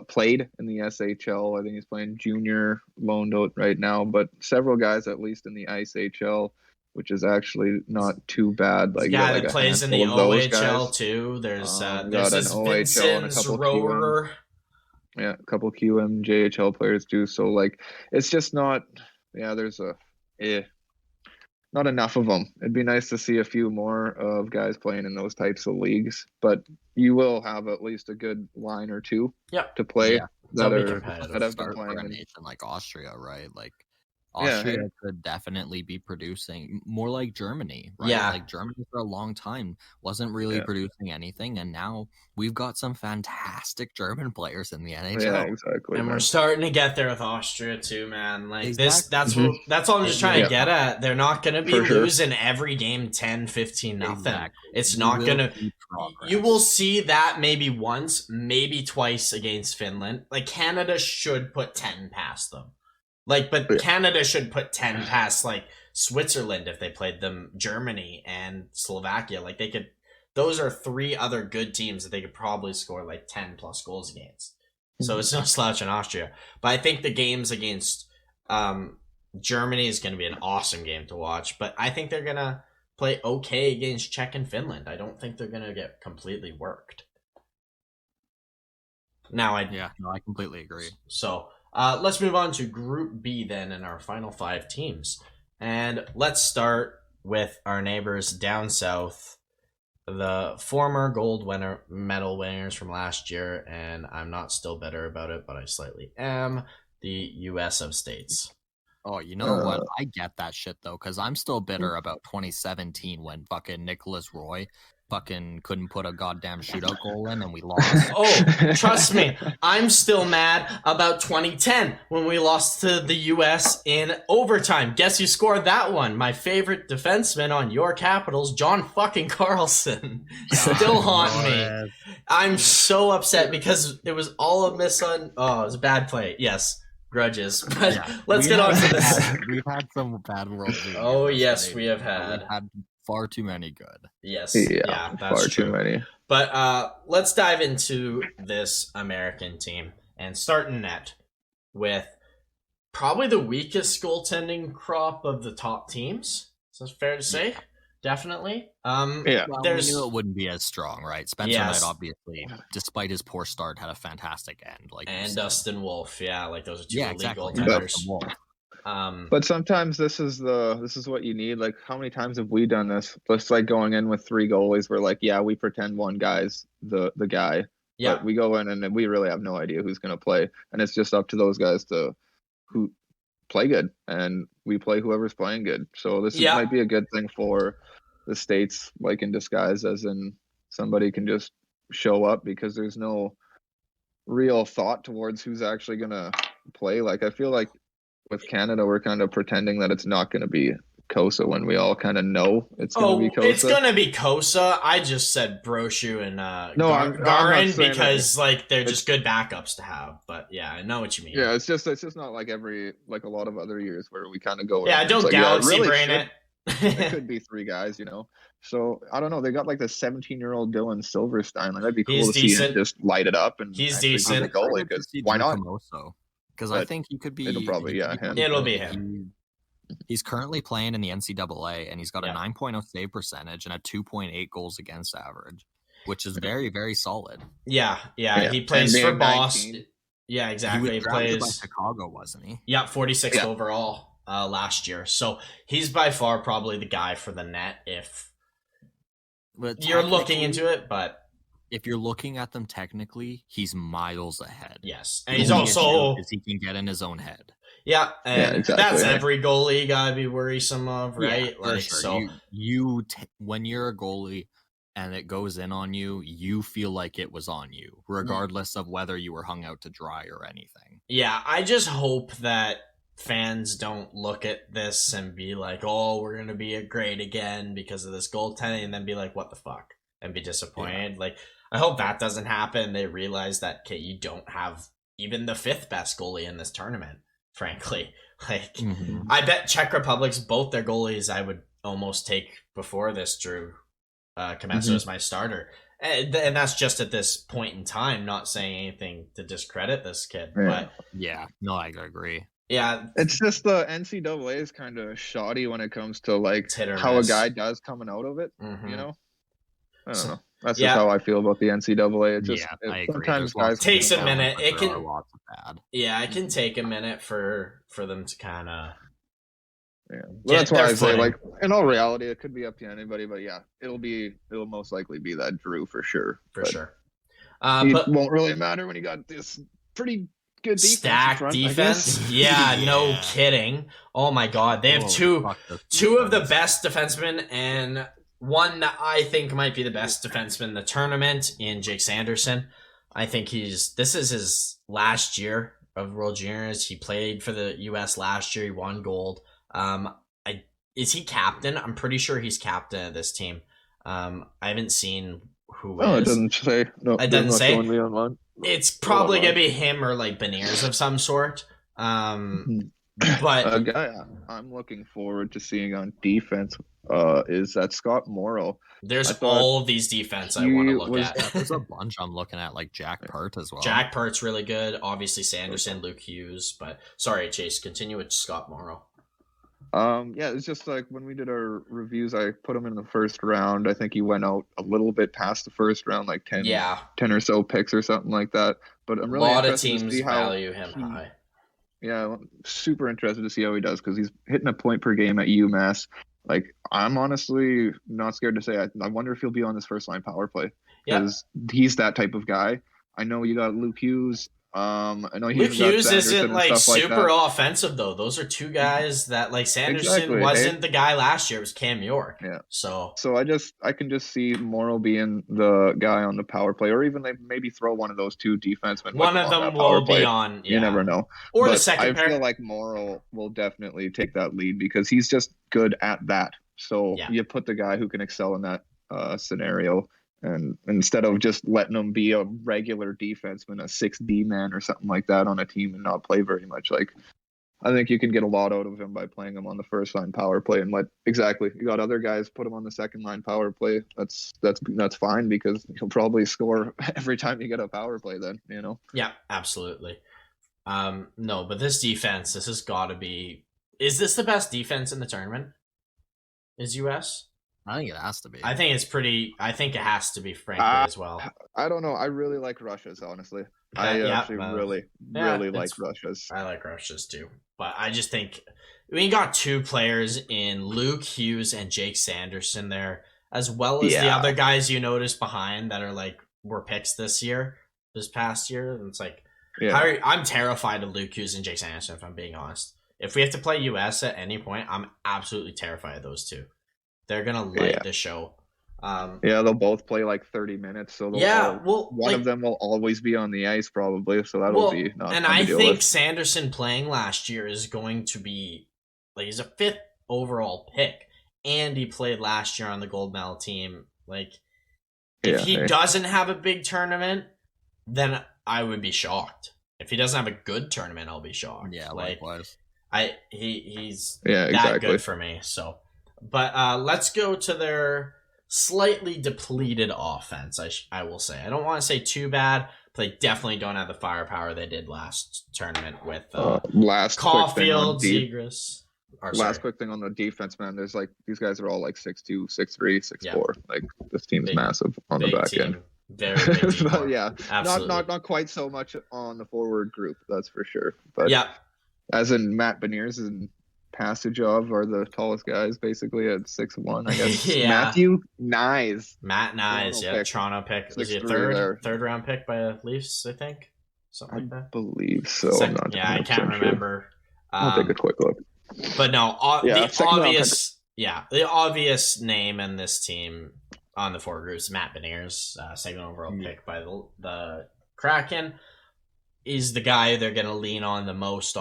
played in the SHL. I think he's playing junior loaned out right now, but several guys at least in the ICHL, which is actually not too bad. Like that plays in the OHL too. There's this OHL and a couple rower. A couple QMJHL players too. So like it's just not. Yeah, there's not enough of them. It'd be nice to see a few more of guys playing in those types of leagues, but you will have at least a good line or two to play that have been playing in a nation like Austria, right? Like Austria could definitely be producing more like Germany, right? Like Germany for a long time wasn't really producing anything, and now we've got some fantastic German players in the NHL. Yeah, exactly. And we're starting to get there with Austria too, man. Like that's all I'm just trying to get at. They're not going to be losing every game 10-15-0. Exactly. It's not going to. You will see that maybe once, maybe twice against Finland. Like Canada should put 10 past them. But Canada should put 10 past like Switzerland if they played them, Germany and Slovakia. Like they could. Those are three other good teams that they could probably score like 10 plus goals against. So it's no slouch in Austria. But I think the games against Germany is going to be an awesome game to watch. But I think they're going to play okay against Czech and Finland. I don't think they're going to get completely worked. I completely agree. So let's move on to Group B then in our final 5 teams. And let's start with our neighbors down south. The former gold medal winners from last year, and I'm not still bitter about it, but I slightly am, the U.S. of States. Oh, you know what? I get that shit, though, because I'm still bitter about 2017 when fucking Nicholas Roy fucking couldn't put a goddamn shootout goal in and we lost. Oh, trust me, I'm still mad about 2010 when we lost to the U.S. in overtime. Guess who scored that one? My favorite defenseman on your Capitals, John fucking Carlson. Still haunt me. I'm so upset because it was all a miss on... Oh, it was a bad play. Yes, grudges. But let's get on to this. We've had some bad World Series. Oh, yes, we have had. We've had far too many good. Yes. Yeah, that's far true. Too many. But let's dive into this American team and start in net with probably the weakest goaltending crop of the top teams. Is that fair to say? Definitely. Well, we knew it wouldn't be as strong, right? Spencer Knight, obviously, despite his poor start, had a fantastic end. And Dustin Wolf, like those are two elite exactly. goaltenders. But sometimes this is what you need. Like, how many times have we done this? Just like going in with 3 goalies, we're like, we pretend one guy's the guy. Yeah. But we go in and we really have no idea who's going to play, and it's just up to those guys who play good, and we play whoever's playing good. So this might be a good thing for the States, like in disguise, as in somebody can just show up because there's no real thought towards who's actually going to play. Like, I feel like with Canada, we're kind of pretending that it's not going to be Kosa when we all kind of know it's going to be Kosa. It's going to be Kosa. I just said Brochu and Garin because they're just good backups to have. But I know what you mean. Yeah, it's just not like a lot of other years where we kind of go. Yeah, don't galaxy brain it. It could be 3 guys, So I don't know. They got like the 17-year-old Dylan Silverstein. Like, that'd be cool to see him just light it up and he's decent. Goalie, why not? Because I think he could be. It'll probably him. It'll be him. He's currently playing in the NCAA, and he's got a 9.0 save percentage and a 2.8 goals against average, which is very, very solid. Yeah. He plays for Boston. Yeah, He exactly. was He drafted by plays. Chicago, wasn't he? Yeah, 46th Yeah. overall last year. So he's by far probably the guy for the net if But you're looking technically, into it. But if you're looking at them technically, he's miles ahead. yes, The and he's only issue also is he can get in his own head. yeah, and exactly. that's every goalie you gotta be worrisome of, right? Yeah, for sure. So When you're a goalie and it goes in on you, you feel like it was on you, regardless of whether you were hung out to dry or anything. yeah, I just hope that fans don't look at this and be like, "Oh, we're gonna be great again because of this goaltending," and then be like, "What the fuck?" and be disappointed. Yeah. Like, I hope that doesn't happen. They realize that okay, you don't have even the fifth best goalie in this tournament. Frankly, like I bet Czech Republic's both their goalies I would almost take before this Drew Commesso as my starter. And that's just at this point in time, not saying anything to discredit this kid. Yeah. But Yeah, no, I agree. yeah, It's just the NCAA is kind of shoddy when it comes to like it's hit or how a miss. guy does coming out of it. Mhm. You know, I don't know. That's Yeah. just how I feel about the NCAA. It just I agree. sometimes There's lots guys of Takes a good minute. but It there can- are lots of bad. Yeah, it can take a minute for them to kind of Yeah, well, Get that's why their I say, footing. like, in all reality, it could be up to anybody, but yeah, it'll most likely be that Drew for sure. for But sure. it But won't really matter when you got this pretty good defense. in stacked front, I defense, guess. yeah, no Yeah. kidding. Oh my god, they have Holy fuck, this two of the defense. best defensemen and one that I think might be the best defenseman in the tournament in Jake Sanderson. I think this is his last year of World Juniors. He played for the US last year. He won gold. Is he captain? I'm pretty sure he's captain of this team. I haven't seen who Oh, it is. doesn't say. No, It doesn't say? showing me online. It's probably gonna be him or like Beniers of some sort. But A guy I'm looking forward to seeing on defense is that Scott Morrow. there's I thought all of these defense I want to he look was- at. There's a bunch I'm looking at, like Jack Pert as well. Jack Pert's really good. Obviously Sanderson, Luke Hughes. But sorry, Chase, continue with Scott Morrow. Yeah, it's just like when we did our reviews, I put him in the first round. I think he went out a little bit past the first round, like 10 Yeah, 10 or so picks or something like that. But I'm a really lot of interested to teams see how value him he- high. Yeah, I'm super interested to see how he does because he's hitting a point per game at UMass. Like, I'm honestly not scared to say I wonder if he'll be on this first line power play Yep. because he's that type of guy. I know you got Luke Hughes. I know Luke he's got Hughes Sanderson isn't and like stuff like super that. offensive though. Those are two guys that like Sanderson Exactly, wasn't hey? the guy last year. It was Cam York. Yeah. So So I can just see Morrow being the guy on the power play, or even like maybe throw one of those two defensemen. one with of him on them that power will play. be on. Yeah. You never know. Or the But second I pair. feel like Morrow will definitely take that lead because he's just good at that. So Yeah. you put the guy who can excel in that scenario, and instead of just letting him be a regular defenseman, a 6D man or something like that on a team and not play very much, like I think you can get a lot out of him by playing him on the first line power play. And exactly, you got other guys, put him on the second line power play. That's fine because he'll probably score every time you get a power play. Then Yeah, absolutely. No, but this defense, this has got to be. Is this the best defense in the tournament? Is US? I think it has to be. I think it's pretty. I think it has to be, frankly, as well. I don't know. I really like Russia's, honestly. Yeah, I yeah, actually well, really yeah, like it's- Russia's. I like Russia's too, but I just think we got two players in Luke Hughes and Jake Sanderson there, as well as the Yeah. other guys you notice behind that are like were picks this past year. And it's like Yeah. I'm terrified of Luke Hughes and Jake Sanderson. If I'm being honest, if we have to play US at any point, I'm absolutely terrified of those two. They're gonna light Yeah. the show. Yeah, they'll both play like 30 minutes, so one of them will always be on the ice probably, so that'll be not and fun to I deal think with. Sanderson playing last year is going to be like he's a 5th overall pick, and he played last year on the gold medal team. Like if he doesn't have a big tournament, then I would be shocked. If he doesn't have a good tournament, I'll be shocked. Yeah, like likewise. he's Yeah, that exactly. good for me. So, but let's go to their slightly depleted offense. I will say I don't want to say too bad, but they definitely don't have the firepower they did last tournament with Last Caulfield, quick thing on Zegras. last quick thing on the defense, man. There's like these guys are all like 6'2", 6'3", 6'4". Yeah. Like this team's Big- massive on the back end. Very big team. But yeah, Absolutely. not quite so much on the forward group, that's for sure. But Yeah. as in Matt Beniers and Passagov are the tallest guys basically at 6'1", I guess. Yeah. Matthew Nyes, Matt Nyes, Toronto pick, Toronto pick. Was he a 6'3" there. third round pick by Leafs, I think? Something I like that. believe so. I'm not I can't 100% sure. remember. I'll take a quick look. But no, Yeah, the second round pick. the obvious name in this team on the four groups, Matt Beniers, second overall pick by the Kraken, is the guy they're going to lean on the most.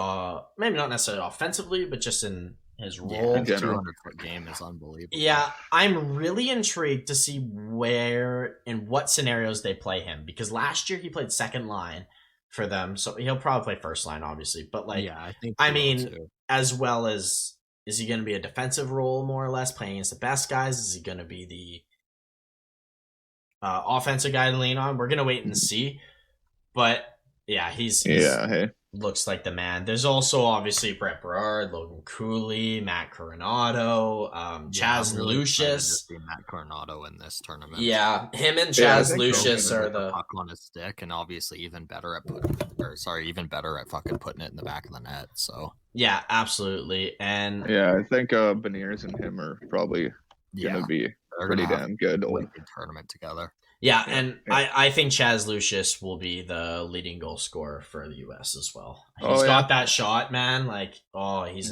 Maybe not necessarily offensively, but just in his role. His 200-foot game is unbelievable. Yeah, I'm really intrigued to see where and what scenarios they play him, because last year he played second line for them, so he'll probably play first line, obviously. But like, yeah, I mean, as well as, is he going to be a defensive role more or less, playing against the best guys? Is he going to be the offensive guy to lean on? We're going to wait and see. But yeah, he's looks like the man. There's also obviously Brett Berard, Logan Cooley, Matt Coronado, Chaz Lucius. Matt Coronado in this tournament. Yeah, him and Chaz Lucius are the puck on his stick, and obviously even better at fucking putting it in the back of the net. So yeah, absolutely. And yeah, I think Beniers and him are probably gonna be pretty damn good. Tournament together. Yeah, and I think Chaz Lucius will be the leading goal scorer for the U.S. as well. He's got that shot, man. Like, he probably had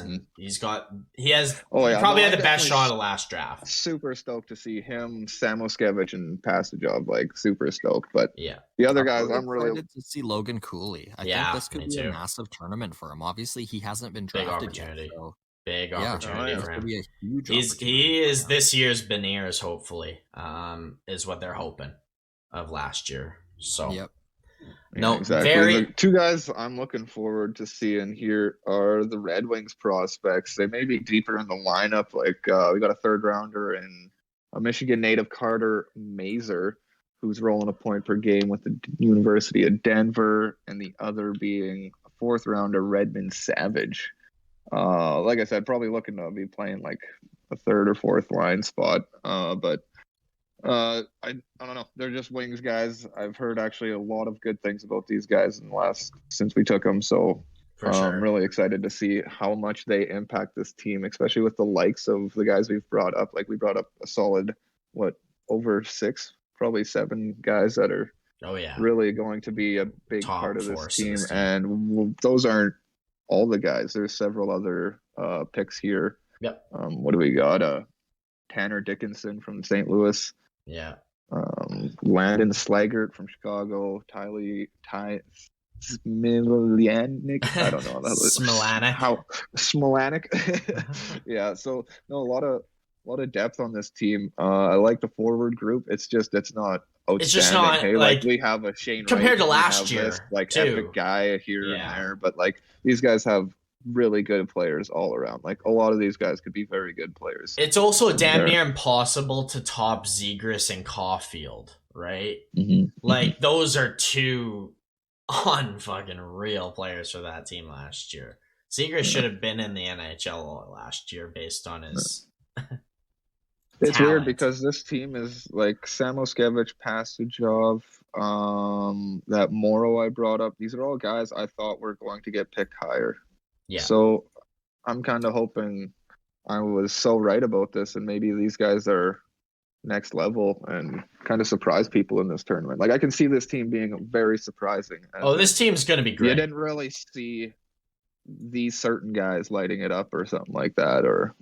the best shot of the last draft. Super stoked to see him, Samoskevich, and Passagov. Like, super stoked. But yeah, the other guys, I'm really excited to see Logan Cooley. I think this could be a massive tournament for him. Obviously, he hasn't been drafted yet. So. Big opportunity for him. Be a huge he is this year's Beniers, hopefully, is what they're hoping of last year. So, no, exactly. The two guys I'm looking forward to seeing here are the Red Wings prospects. They may be deeper in the lineup. Like we got a third rounder and a Michigan native, Carter Mazer, who's rolling a point per game with the University of Denver, and the other being a fourth rounder, Redmond Savage. Like I said, probably looking to be playing like a third or fourth line spot. But I don't know. They're just Wings guys. I've heard actually a lot of good things about these guys since we took them. So I'm really excited to see how much they impact this team, especially with the likes of the guys we've brought up. Like we brought up a solid, over 6, probably 7 guys that are really going to be a big part of this team. And those aren't all the guys. There's several other picks here. Yep. What do we got? Tanner Dickinson from St. Louis. Yeah. Landon Slaggert from Chicago. Ty Smilanic. I don't know. Smilanic. Yeah. So no, a lot of depth on this team. I like the forward group. It's not outstanding. It's just not like we have a Shane compared Wright, to last year, epic guy here and there, but like these guys have really good players all around. Like a lot of these guys could be very good players. It's also damn near impossible to top Zegras and Caulfield, right? Mm-hmm. Like those are two unfucking real players for that team last year. Zegras should have been in the NHL last year based on his. It's weird because this team is like Samoskevich, Passagov, that Morrow I brought up. These are all guys I thought were going to get picked higher. Yeah. So I'm kind of hoping I was so right about this, and maybe these guys are next level and kind of surprise people in this tournament. Like I can see this team being very surprising. This team's going to be great. You didn't really see these certain guys lighting it up or something like that, or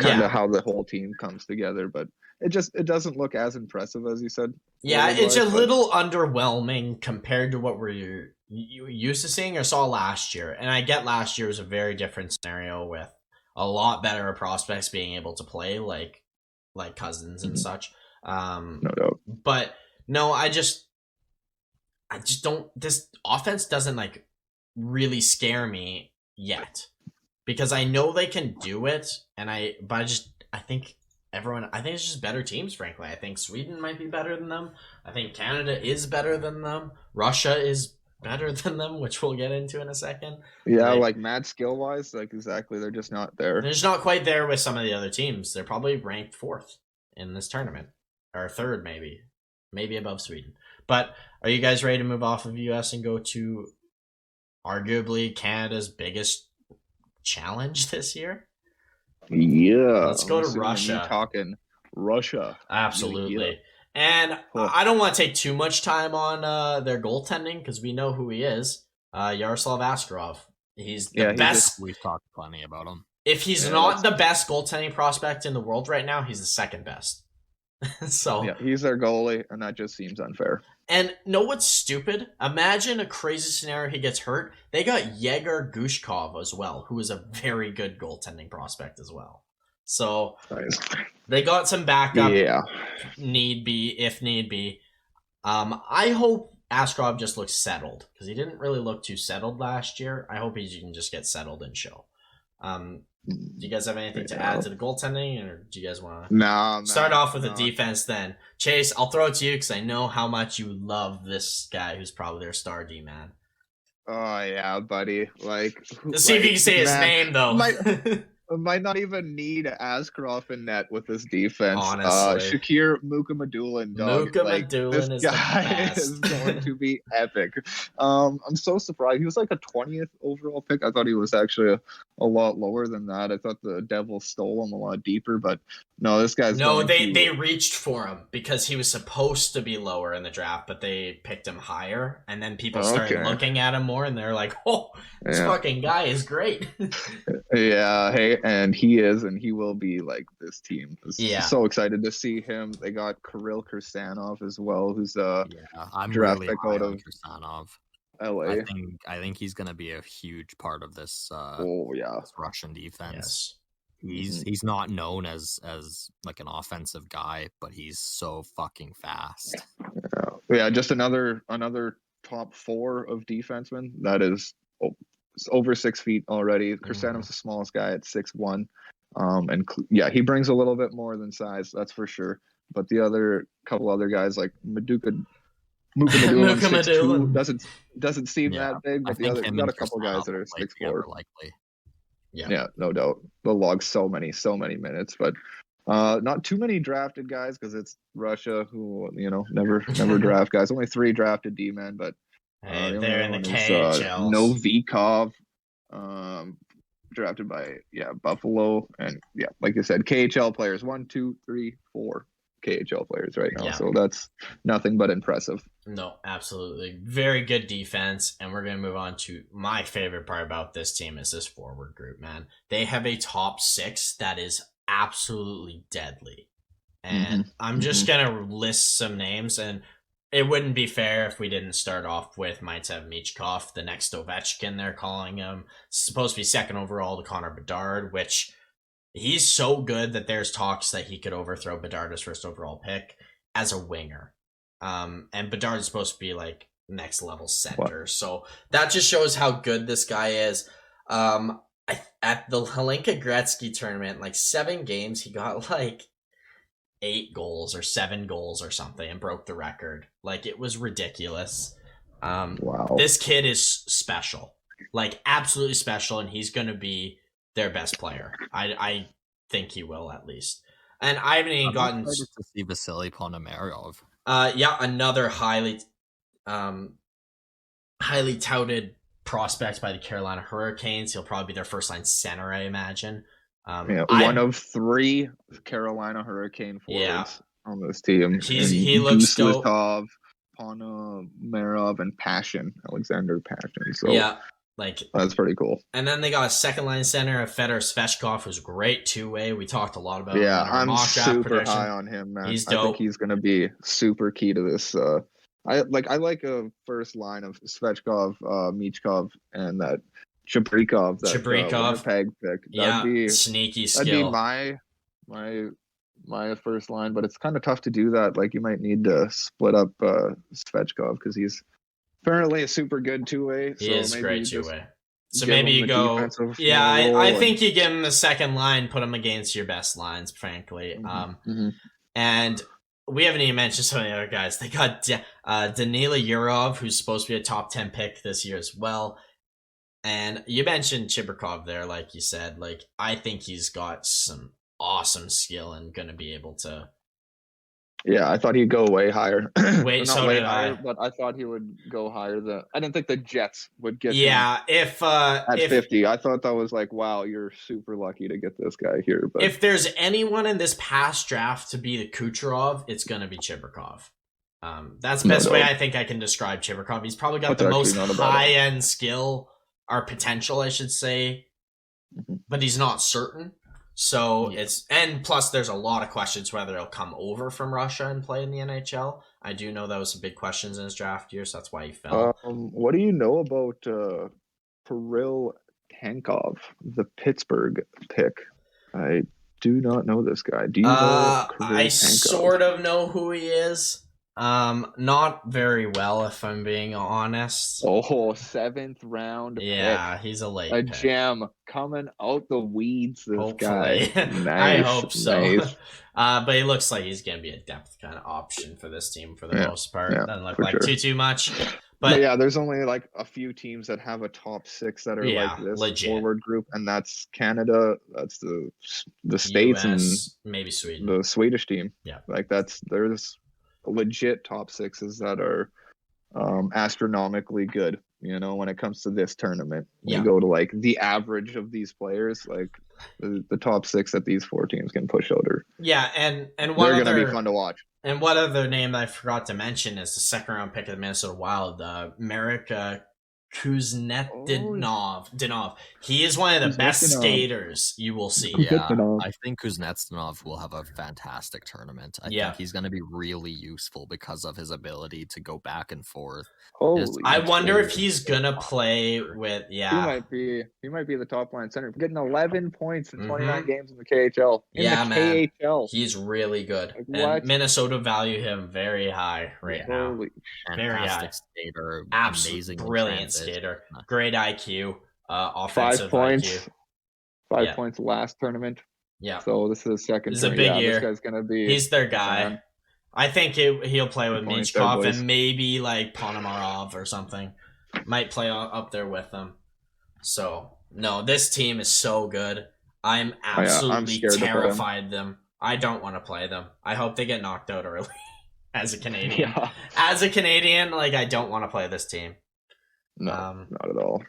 kind of how the whole team comes together, but it doesn't look as impressive as you said. Yeah, it's a little underwhelming compared to what we're used to seeing or saw last year. And I get last year was a very different scenario with a lot better prospects being able to play like Cousins and such. No doubt. But no, I just don't. This offense doesn't like really scare me yet. Because I know they can do it, I think it's just better teams, frankly. I think Sweden might be better than them. I think Canada is better than them. Russia is better than them, which we'll get into in a second. Yeah, like mad skill-wise, like exactly. They're just not there. They're just not quite there with some of the other teams. They're probably ranked 4th in this tournament. Or 3rd, maybe. maybe above Sweden. But are you guys ready to move off of US and go to arguably Canada's biggest challenge this year? Yeah. Let's go I'm to assuming you Russia. talking Russia. Absolutely. Yeah. And Oh. I don't want to take too much time on their goaltending because we know who he is. Yaroslav Askarov. He's the best. We've talked plenty about him. If he's not the best goaltending prospect in the world right now, he's the second best. So yeah, he's their goalie, and that just seems unfair. And know what's stupid? Imagine a crazy scenario he gets hurt. They got Yegor Gushkov as well, who is a very good goaltending prospect as well. So nice. They got some backup. Yeah. If need be. I hope Askarov just looks settled because he didn't really look too settled last year. I hope he can just get settled and show. Do you guys have anything to add to the goaltending, or do you guys want to start off with the defense then? Chase, I'll throw it to you because I know how much you love this guy who's probably their star D-man. Oh, yeah, buddy. Let's see if you can say his name, though. Might not even need Askarov in net with this defense. Honestly. Shakir Mukamadulin, dog. Mukamadulin is guy is going to be epic. I'm so surprised. He was like a 20th overall pick. I thought he was actually a lot lower than that. I thought the Devils stole him a lot deeper, but no, this guy's they reached for him because he was supposed to be lower in the draft, but they picked him higher, and then people started looking at him more, and they're like, oh, this fucking guy is great. Yeah, hey, and he will be like this team. So excited to see him. They got Kirill Kirsanov as well, who's I'm draft really pick high out on of Kirsanov. LA. I think he's gonna be a huge part of this this Russian defense. Yes. He's not known as like an offensive guy, but he's so fucking fast. Yeah, just another top 4 of defensemen that is over 6 feet already. Kirsanov's the smallest guy at 6'1". And he brings a little bit more than size, that's for sure. But the couple other guys like Mukamadulin 6'2" doesn't seem that big, but the other got a couple guys that are 6'4". Likely. Yeah, no doubt. They'll log so many minutes, but not too many drafted guys because it's Russia, who never draft guys. Only 3 drafted D-men, but they're in the KHL. Novikov, drafted by Buffalo, and like you said, KHL players. 1, 2, 3, 4 KHL players right now. So that's nothing but impressive. No, absolutely. Very good defense. And we're going to move on to my favorite part about this team is this forward group, man. They have a top 6 that is absolutely deadly. And I'm just going to list some names, and it wouldn't be fair if we didn't start off with Maitev Michkov, the next Ovechkin, they're calling him. Supposed to be second overall to Connor Bedard, which he's so good that there's talks that he could overthrow Bedard's first overall pick as a winger. And Bedard is supposed to be like next level center. So that just shows how good this guy is. At the Hlinka Gretzky tournament, 7 games, he got 8 goals or 7 goals or something and broke the record. It was ridiculous. Wow. This kid is special. Absolutely special, and he's going to be their best player. I think he will, at least. And I haven't even gotten to see Vasily Ponomarev. Another highly touted prospect by the Carolina Hurricanes. He'll probably be their first line center, I imagine. One of 3 Carolina Hurricane forwards on this team. He looks dope. Ponomarev, and Alexander Pashin. So that's pretty cool. And then they got a second line center of Fedor Svechkov, who's great 2-way. We talked a lot about him. I'm super high on him, man. He's dope. I think he's going to be super key to this. I like a first line of Svechkov, Michkov, and that Chabrikov. Winnipeg pick. That'd be sneaky skill. That'd be my first line, but it's kind of tough to do that. You might need to split up Svechkov because he's apparently a super good 2-way. He is great 2-way. So maybe you go. I think you give him the second line, put him against your best lines, frankly. And we haven't even mentioned some of the other guys. They got Danila Yurov, who's supposed to be a top 10 pick this year as well. And you mentioned Chibrikov there, like you said. I think he's got some awesome skill and going to be able to Yeah, I thought he'd go way higher. Wait, Not so way did higher, I. but I thought he would go higher. I didn't think the Jets would get him Yeah, at if 50. I thought that was like, wow, you're super lucky to get this guy here. But if there's anyone in this past draft to be the Kucherov, it's going to be Chibrikov. That's the no best way doubt. I think I can describe Chibrikov. He's probably got That's the actually most not a bad one. high-end skill or potential, I should say, Mhm. but he's not certain. So Yeah. and plus there's a lot of questions whether he'll come over from Russia and play in the NHL. I do know that was some big questions in his draft year, so that's why he fell. What do you know about Kirill Tankov, the Pittsburgh pick? I do not know this guy. Do you know Kirill I Tankov? sort of know who he is. Not very well, if I'm being honest. Oh, 7th round Yeah, pick. he's a late A pick. gem coming out the weeds. This Hopefully. guy. Nice. I hope so. Nice. But he looks like he's gonna be a depth kind of option for this team for the most part. yeah, Doesn't look for like sure. too much. But yeah, there's only like a few teams that have a top 6 that are Yeah, like this legit. forward group, and that's Canada, that's the States, US, maybe and Sweden. the Swedish team. Yeah. Like there's legit top 6s that are astronomically good, when it comes to this tournament. Yeah. You go to like the average of these players, like the top 6 that these 4 teams can push out are Yeah, and they're one gonna be other fun to watch. and one other name that I forgot to mention is the second round pick of the Minnesota Wild, Marek Kuznetsov. He is one of the best Kuznetsov. skaters you will see. Yeah, Kuznetsov. I think Kuznetsov will have a fantastic tournament. I Yeah. think he's going to be really useful because of his ability to go back and forth. Holy I wonder if shit. he's gonna play with He might be the top line center, getting 11 points in 29 games in the KHL. man. KHL. He's really good. Like, and what? Minnesota value him very high right now. Holy Very high. Fantastic skater, Absolute amazing in brilliant transit. skater. Great IQ, 5 offensive points. IQ. 5 Yeah. points last tournament. Yeah. So this is his second. This is a tournament. big year. This guy's gonna be. He's their guy. man. I think he'll play with Good point there, Michkov boys. and maybe like Ponomarov or something. Might play up there with them. So, no, this team is so good. I'm absolutely scared to play them. terrified them. I don't want to play them. I hope they get knocked out early as a Canadian. Yeah. As a Canadian, like, I don't want to play this team. No, not at all.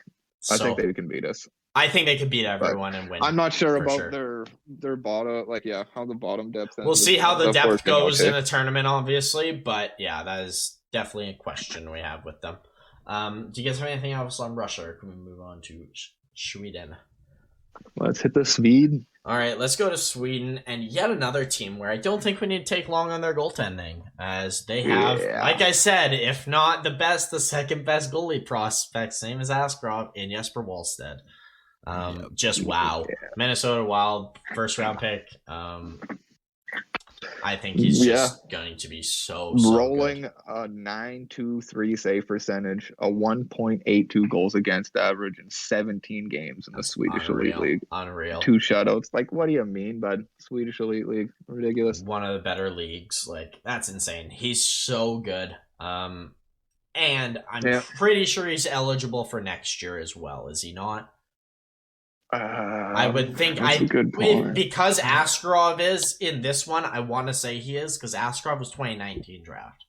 I So, think they can beat us. I think they could beat everyone and win. I'm not sure for about sure. their bottom, how the bottom depth. We'll see how the Of course, depth goes in okay. the tournament, obviously, but yeah, that is definitely a question we have with them. Do you guys have anything else on Russia, or can we move on to Sweden? Let's hit the Swede. All right, let's go to Sweden, and yet another team where I don't think we need to take long on their goaltending, as they have, like I said, if not the best, the second best goalie prospect, same as Askarov, in Jesper Wallstedt. Just wow. Minnesota Wild, first round pick. I think he's just going to be so rolling good. a 9.23 save percentage, a 1.82 goals against average in 17 games in the Swedish Elite League. Unreal. 2 shutouts. Like, what do you mean, bud? Swedish Elite League, ridiculous. One of the better leagues. Like, that's insane. He's so good. And I'm pretty sure he's eligible for next year as well. Is he not? I would think that's a good point. Because Askarov is in this one, I want to say he is, because Askarov was 2019 draft.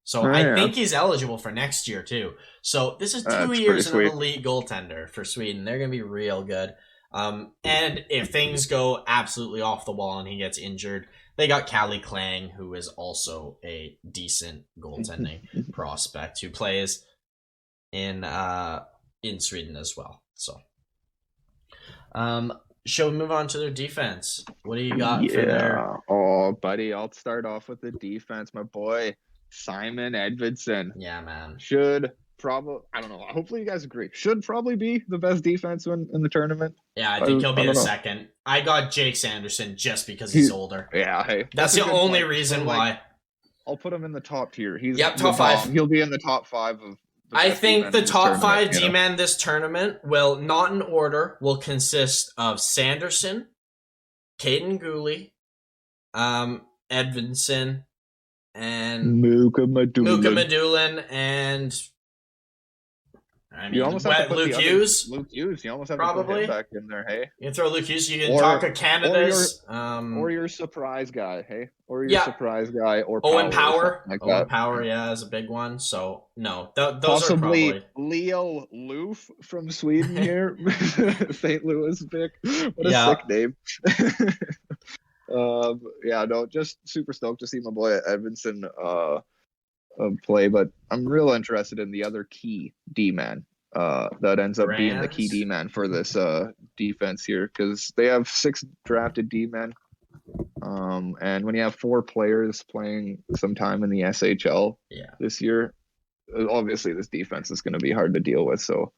So I think he's eligible for next year too. So this is 2 years of an elite goaltender for Sweden. They're gonna be real good. And if things go absolutely off the wall and he gets injured, they got Kalle Klang, who is also a decent goaltending prospect who plays in Sweden as well. So shall we move on to their defense? What do you got for their... Oh, buddy, I'll start off with the defense. My boy, Simon Edvinsson. Yeah, man. Should probably, I don't know, hopefully you guys agree, should probably be the best defenseman in the tournament. Yeah, I think he'll be the second. I got Jake Sanderson just because he's older. Yeah, hey. That's the only reason why. I'll put him in the top tier. He's top 5. He'll be in the top 5 of... I think the top 5 D-men this tournament will, not in order, will consist of Sanderson, Caden Gooley, Edvinsson, and Muka Madulin, and I You mean, almost have to put Luke the Hughes, Luke Hughes. You almost have to put probably. him back in there. Hey, You can throw Luke Hughes. You can Or- talk to Canada's. or your surprise guy. Hey, or your Yeah. surprise guy, or Owen Power, or Power. something like Owen that. Power, yeah, is a big one. So no, those Possibly are probably. Leo Loof from Sweden here, St. Louis pick. What a Yeah. sick name. Yeah, no, just super stoked to see my boy Edmondson play, but I'm real interested in the other key D man that ends up being the key Brands. D man for this defense here, because they have 6 drafted D men. And when you have 4 players playing sometime in the SHL this year, obviously this defense is going to be hard to deal with. So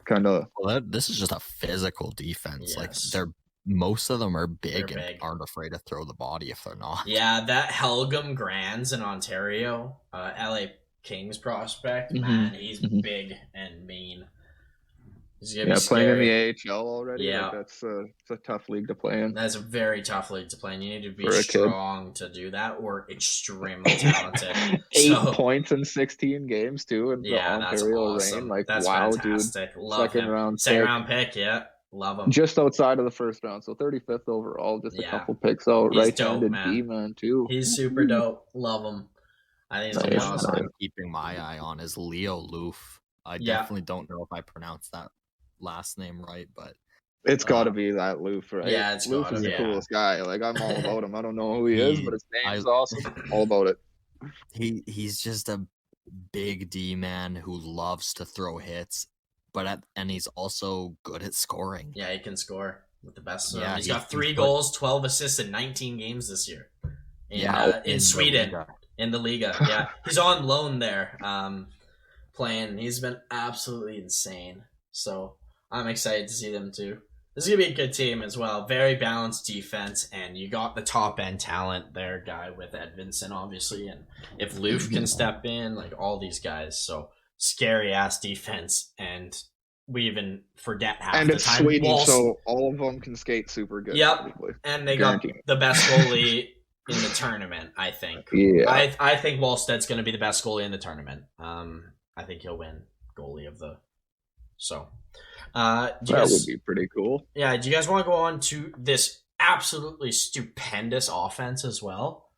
kind of this is just a physical defense. Yes. Like most of them are big, They're and big. aren't afraid to throw the body if they're not. Yeah, that Helgum Grands in Ontario, LA Kings prospect, Mhm. man, he's Mhm. big and mean. He's gonna be playing in scary. the AHL already. Yeah. Like it's a tough league to play in. That's a very tough league to play, and you need to be For a kid. strong to do that, or extremely talented. 8 points in 16 games too in the that's Ontario awesome. Reign. Like, That's wow, fantastic. dude. Love Second him. round pick, yeah. Love him. Just outside of the first round, so 35th overall. Just a couple picks out. He's Right-handed dope, man. D-man too. He's super dope. Love him. I think he's gonna be Nice. awesome. I'm keeping my eye on is Leo Loof. I definitely don't know if I pronounced that last name right, but It's got to be that Loof, right? Yeah, it's Loof gotta is be. the coolest guy. Like, I'm all about him. I don't know who he is, but his name's awesome. All about it. He's just a big D man who loves to throw hits, and he's also good at scoring. Yeah, he can score with the best. Yeah, he's got 3 goals, 12 assists in 19 games this year. In Sweden, in the Liga. Yeah, he's on loan there, playing. He's been absolutely insane. So I'm excited to see them too. This is gonna be a good team as well. Very balanced defense, and you got the top end talent there, guy with Edmondson, obviously, and if Loof can step in, like all these guys, so scary ass defense, and we even forget half and the it's time. Sweden, so all of them can skate super good. Yep, probably. And they Guaranteed. got the best goalie in the tournament, I think. Yeah, I think Wallsted's going to be the best goalie in the tournament. I think he'll win goalie of the. So, that would be pretty cool. Yeah, do you guys want to go on to this absolutely stupendous offense as well?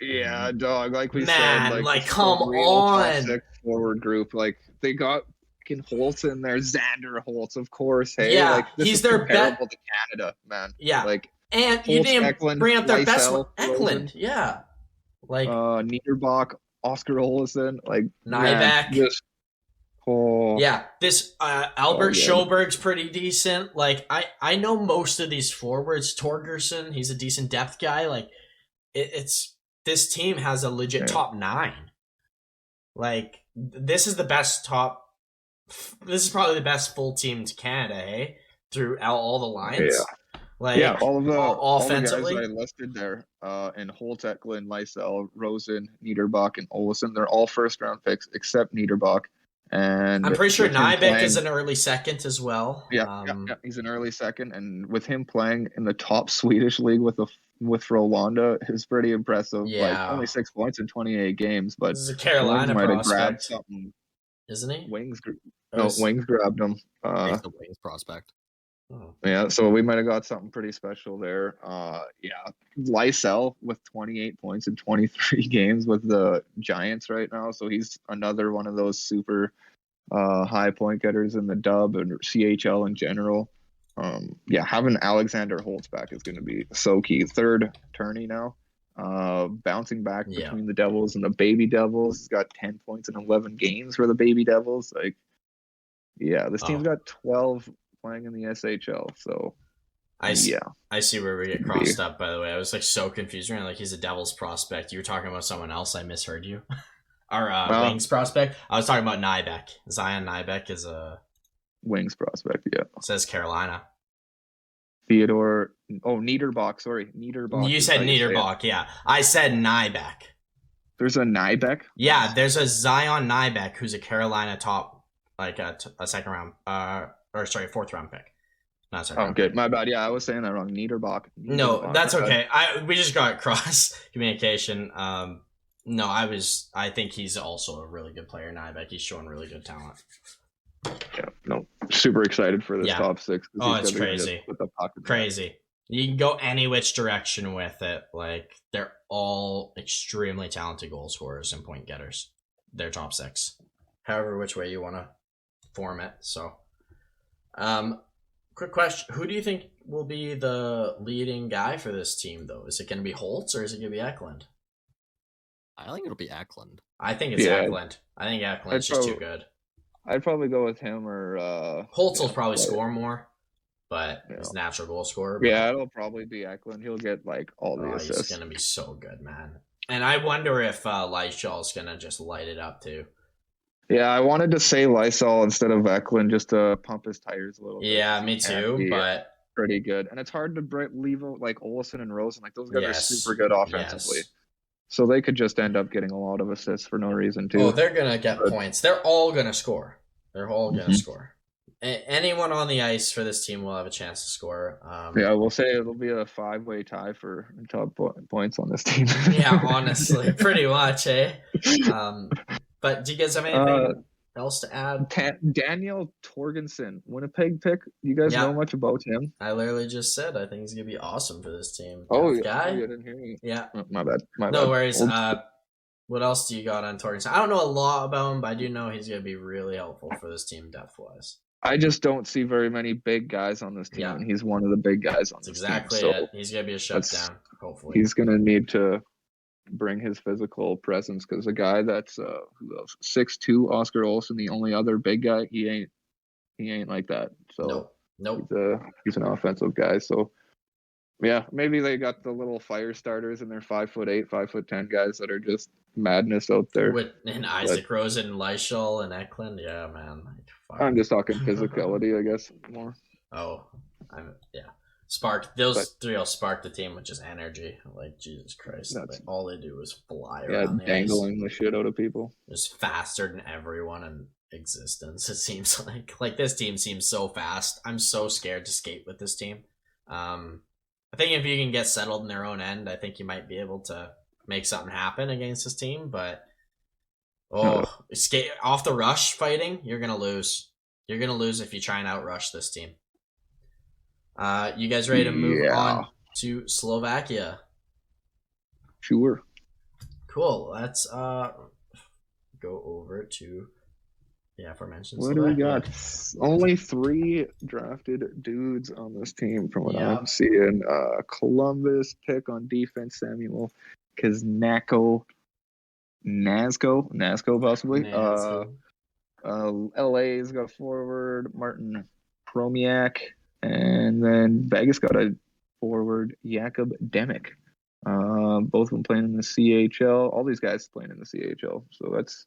Yeah, dog. Like we Man, said, like come on, top 6 forward group. Like they got fucking Holtz in there, Xander Holtz, of course. Hey, yeah, like this he's is their comparable to Canada, man. Yeah, like. And you didn't Eklund, bring up their best one. Lysell, Eklund, yeah. Like Niederbach, Oscar Olesen, like Nybeck. Yeah, this Albert Schoberg's pretty decent. Like I know most of these forwards. Torgerson, he's a decent depth guy. Like it's this team has a legit top 9. Like this is the best top. This is probably the best full team to Canada, hey? Through all the lines. Yeah. Like all the offensively, all the guys I listed there, and Holt, Eklund, Lysell, Rosen, Niederbach, and Olesen, they're all first round picks except Niederbach. And I'm pretty sure Nybeck is an early second as well. Yeah, he's an early second, and with him playing in the top Swedish league with Frölunda is pretty impressive. Yeah, like only 6 points in 28 games, but this is a Carolina might have grabbed prospect, something, isn't he? Wings grabbed him. He's the Wings prospect. Yeah, so we might have got something pretty special there. Lysell with 28 points in 23 games with the Giants right now. So he's another one of those super high point getters in the dub and CHL in general. Having Alexander Holtz back is going to be so key. Third tourney now. Bouncing back between the Devils and the Baby Devils. He's got 10 points in 11 games for the Baby Devils. Like, yeah, this team's got 12 playing in the SHL, so I see where we get crossed up. By the way, I was like so confused. Like he's a Devils prospect. You were talking about someone else. I misheard you. Our Wings prospect. I was talking about Nybeck. Zion Nybeck is a Wings prospect. Yeah, it says Carolina. Niederbach. Sorry, Niederbach. You said Niederbach. Yeah, I said Nybeck. There's a Nybeck. Yeah, there's a Zion Nybeck who's a Carolina top, like a second round. Fourth round pick. Not second round good. Pick. My bad. Yeah, I was saying that wrong. Niederbach. No, that's okay. We just got cross communication. No, I think he's also a really good player. Nybeck. He's showing really good talent. Yeah, no, super excited for this Yeah. top six. Oh, He's it's gonna just crazy. put the puck in the net. Crazy. You can go any which direction with it. Like, they're all extremely talented goal scorers and point getters. They're top six. However, which way you want to form it. So, quick question. Who do you think will be the leading guy for this team, though? Is it going to be Holtz or is it going to be Eklund? I think it'll be Eklund. I think it's Yeah. Eklund. I think Eklund's just too good. I'd probably go with him or Holtz will yeah, probably but, score more, but you his know. natural goal scorer. But Yeah, it'll probably be Eklund. He'll get like all the he's assists. gonna be so good, man. And I wonder if Lyshall's gonna just light it up too. Yeah, I wanted to say Lysol instead of Eklund just to pump his tires a little bit. Yeah, me too. But pretty good, and it's hard to leave like Olsen and Rosen. Like those guys are yes, super good offensively. yes. So they could just end up getting a lot of assists for no reason too. Oh, they're gonna get points. They're all gonna score. They're all gonna Mhm. score. Anyone on the ice for this team will have a chance to score. Yeah, we'll say it'll be a 5-way tie for top points on this team. Yeah, honestly, pretty much, eh? But do you guys have anything else to add? Daniel Torgensen, Winnipeg pick. You guys know much about him? I literally just said I think he's gonna be awesome for this team. Oh, guy. I didn't hear you. Yeah. Oh, my bad. No worries. What else do you got on Torgensen? I don't know a lot about him, but I do know he's gonna be really helpful for this team depth wise. I just don't see very many big guys on this team, and he's one of the big guys on this exactly team. it. He's gonna be a shutdown. Hopefully, he's gonna need to bring his physical presence because a guy that's 6'2", Oscar Olsen, the only other big guy, he ain't like that. So nope. He's an offensive guy. So yeah, maybe they got the little fire starters and they're 5'8", 5'10" guys that are just madness out there. And Isaac Rosen and Lyshall and Eklund, yeah, man. I'm just talking physicality, I guess, more. Oh, spark. Those three will spark the team with just energy. Like, Jesus Christ. All they do is fly around the dangling ice. The shit out of people. Just faster than everyone in existence, it seems like. Like, this team seems so fast. I'm so scared to skate with this team. I think if you can get settled in their own end, I think you might be able to make something happen against this team. But, skate off the rush fighting, you're going to lose. You're going to lose if you try and outrush this team. You guys ready to move on to Slovakia? Sure. Cool. Let's go over to the aforementioned What Slovakia. do we got? Only 3 drafted dudes on this team from what I'm seeing. Columbus pick on defense, Samuel Kaznako. Nazco possibly. LA's got a forward, Martin Promiak. And then Vegas got a forward, Jakub Demick. Both of them playing in the CHL. All these guys playing in the CHL. So that's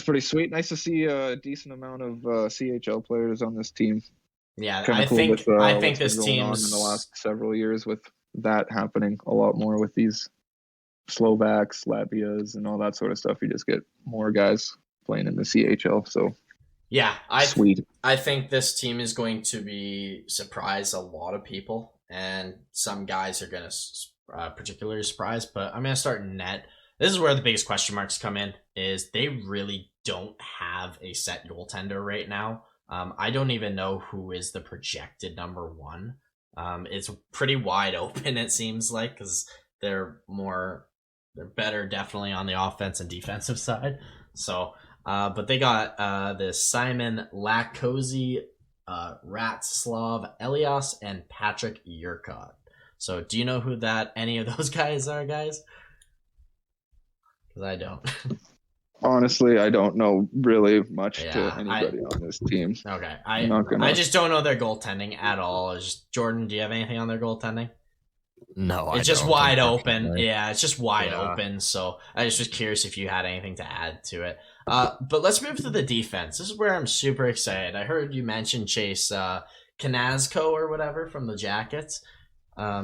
pretty sweet. Nice to see a decent amount of CHL players on this team. Yeah, Kinda I cool think with, I think what's this been going on team's in the last several years with that happening a lot more with these Slovaks, Latvias, and all that sort of stuff. You just get more guys playing in the CHL. So sweet. I think this team is going to be surprise a lot of people, and some guys are going to particularly surprise. But I'm going to start in net. This is where the biggest question marks come in. Is they really don't have a set goaltender right now. I don't even know who is the projected number one. It's pretty wide open, it seems like, because they're better definitely on the offense and defensive side. So, but they got this Simon Lakozy, Ratslav Elias, and Patrick Yurkot. So, do you know who any of those guys are, guys? Because I don't. Honestly, I don't know really much to anybody on this team. Okay, I just don't know their goaltending at all. Jordan, do you have anything on their goaltending? No, it's just wide open. Yeah, it's just wide open. So I just was curious if you had anything to add to it. But let's move to the defense. This is where I'm super excited. I heard you mention Chase Kanazko or whatever from the Jackets.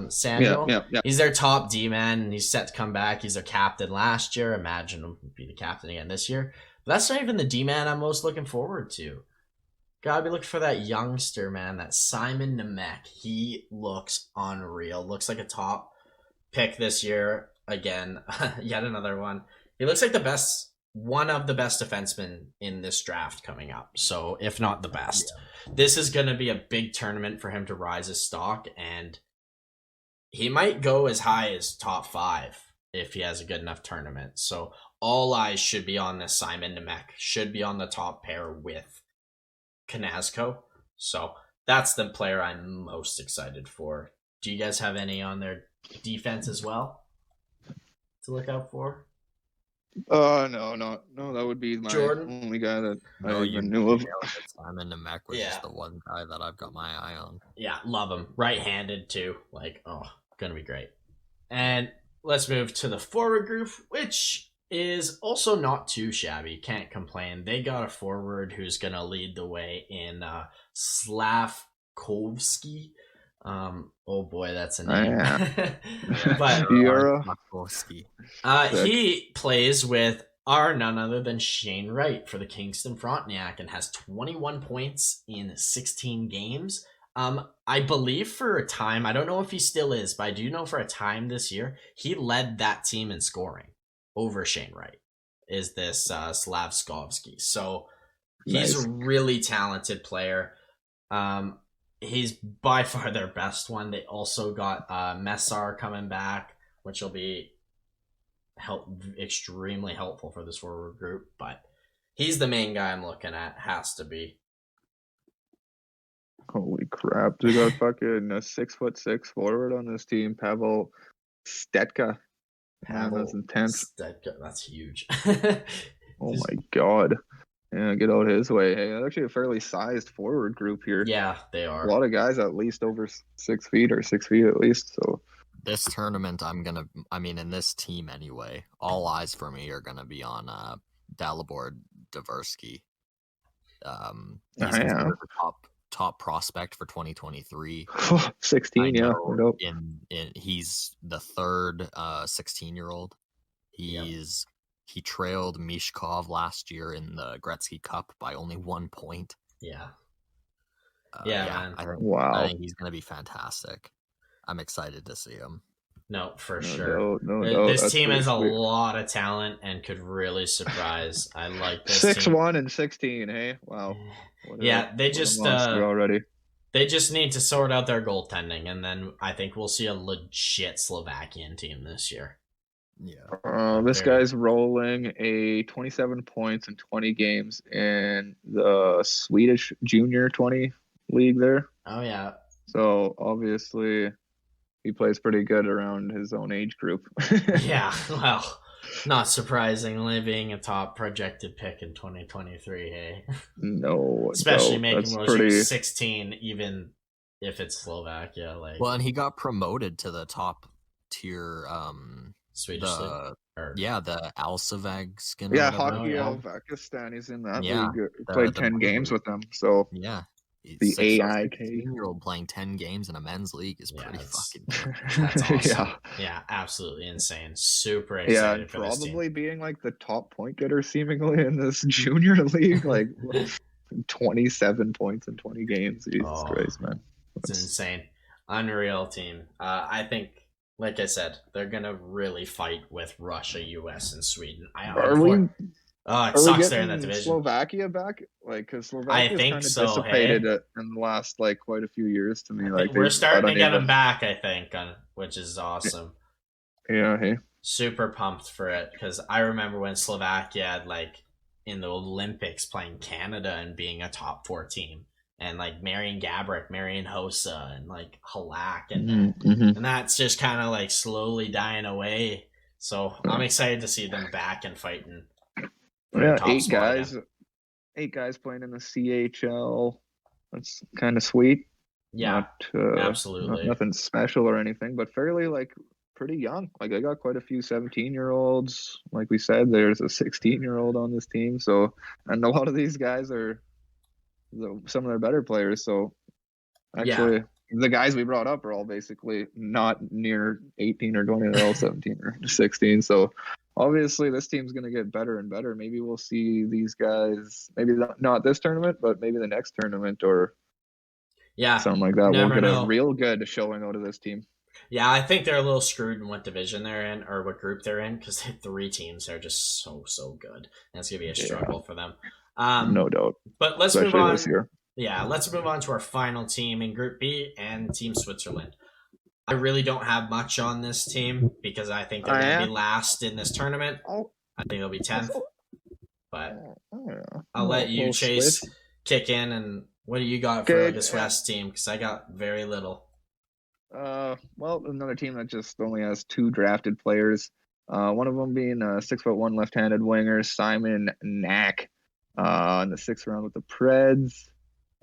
Samuel. Yeah. He's their top D-man, and he's set to come back. He's their captain last year. Imagine him be the captain again this year. But that's not even the D-man I'm most looking forward to. Gotta be looking for that youngster, man. That Simon Nemec. He looks unreal. Looks like a top pick this year. Again, yet another one. He looks like the best one of the best defensemen in this draft coming up. So, if not the best, this is going to be a big tournament for him to rise his stock, and he might go as high as top 5 if he has a good enough tournament. So, all eyes should be on this Simon Nemec, should be on the top pair with Kanazko. So, that's the player I'm most excited for. Do you guys have any on their defense as well to look out for? No, that would be my Jordan? only guy that No, I you even knew of. nailed it. Simon Nemec was Yeah. just the one guy that I've got my eye on. Yeah, love him. Right-handed too. Like, gonna be great. And let's move to the forward group, which is also not too shabby. Can't complain. They got a forward who's gonna lead the way in Slavkovsky. Oh boy, that's a name. But Slavkovsky. he plays with none other than Shane Wright for the Kingston Frontenac and has 21 points in 16 games. I believe for a time, I don't know if he still is, but I do know for a time this year, he led that team in scoring over Shane Wright, is this Slavkovsky. So he's Nice. a really talented player. He's by far their best one. They also got Messar coming back, which will be extremely helpful for this forward group. But he's the main guy I'm looking at. Has to be. Holy crap! We got fucking a 6'6" forward on this team, Pavel Stetka. Man, that's intense. That's huge. Oh my god. Yeah, get out his way. Hey, actually a fairly sized forward group here. Yeah, they are. A lot of guys at least over 6 feet or 6 feet at least. So this tournament, in this team anyway, all eyes for me are gonna be on Dalibor Dvorsky. He's considered the top prospect for 2023. 16, yeah. He's the third 16-year-old. He trailed Mishkov last year in the Gretzky Cup by only 1 point. Yeah. Man. I think he's going to be fantastic. I'm excited to see him. No, for sure. No, this team has a lot of talent and could really surprise. I like this 6'1" and 16, hey? Wow. They just already. They just need to sort out their goaltending, and then I think we'll see a legit Slovakian team this year. Yeah. This guy's rolling a 27 points in 20 games in the Swedish Junior 20 league there. Oh, yeah. So, obviously, he plays pretty good around his own age group. Yeah, well, not surprisingly, being a top projected pick in 2023, hey? No. Especially making Rose 16, even if it's Slovakia. And he got promoted to the top tier Swedish league. The Alsavagskin. Yeah, Hockey Alvakistan. He's in that league. Played 10 games with them. So yeah, the AIK 16-year-old playing 10 games in a men's league is pretty fucking. That's awesome. Yeah, absolutely insane. Super excited for this team. Probably being like the top point getter seemingly in this junior league, like 27 points in 20 games. Jesus Christ, man! It's insane, unreal team. I think. Like I said, they're gonna really fight with Russia, US, and Sweden. It sucks they're in that division. Slovakia back, because Slovakia kind of dissipated in the last quite a few years to me. We're starting to get them back, I think, which is awesome. Yeah, hey. Super pumped for it because I remember when Slovakia had in the Olympics playing Canada and being a top 4 team. And Marian Gaborik, Marian Hossa, and Halak, and that's just kind of slowly dying away. So I'm excited to see them back and fighting. Yeah, 8 guys playing in the CHL. That's kind of sweet. Yeah, absolutely. Nothing special or anything, but fairly pretty young. I got quite a few 17-year-olds. Like we said, there's a 16-year-old on this team. So, and a lot of these guys are some of their better players. So actually the guys we brought up are all basically not near 18 or 20. They're all 17 or 16. So obviously this team's going to get better and better. Maybe we'll see these guys, maybe not this tournament, but maybe the next tournament or something like that. We'll get a real good showing out of this team. Yeah, I think they're a little screwed in what division they're in or what group they're in because 3 teams are just so good, and it's gonna be a Yeah, struggle for them. Um, no doubt, but let's move especially this on. year. Yeah, let's move on to our final team in Group B and Team Switzerland. I really don't have much on this team because I think they're I going to be am. last in this tournament. Oh, I think they'll be 10th, so, but yeah. I'll let you, Little Chase, Swiss. kick in. And what do you got for Okay. like a Swiss team? Because I got very little. Well, another team that just only has 2 drafted players. One of them being a 6'1" left-handed winger, Simon Knack, in the 6th round with the Preds.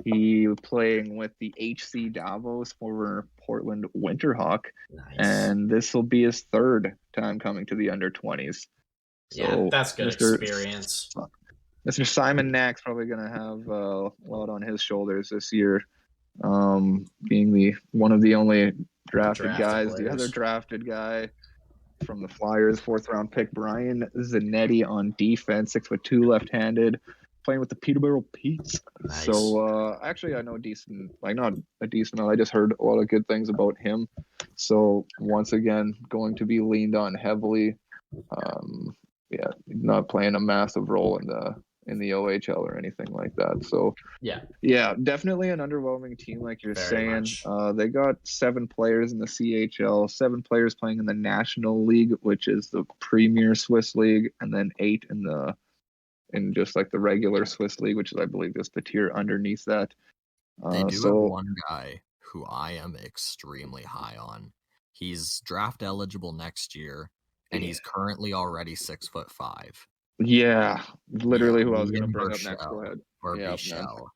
He was playing with the HC Davos, former Portland Winterhawk, Nice. and this will be his 3rd time coming to the under 20s. Yeah, So that's good experience. Mr. Simon Knack's probably going to have a lot on his shoulders this year, being the one of the only drafted guys. The other Players. drafted guy from the Flyers, 4th-round pick, Brian Zanetti on defense, 6'2", left-handed, playing with the Peterborough Petes. Nice. So actually, I know decent, like not a decent amount. I just heard a lot of good things about him. So once again, going to be leaned on heavily. Yeah, not playing a massive role in the OHL or anything like that. So yeah, definitely an underwhelming team, like you're Very saying. much. They got 7 players in the CHL, 7 players playing in the National League, which is the premier Swiss league, and then 8 in just like the regular Swiss league, which is I believe just the tier underneath that. They do have So one guy who I am extremely high on. He's draft eligible next year, and he's currently already 6'5". yeah, literally who I was going to Liam bring up next. Go Burchell, ahead. or Yeah, man. Bichelle.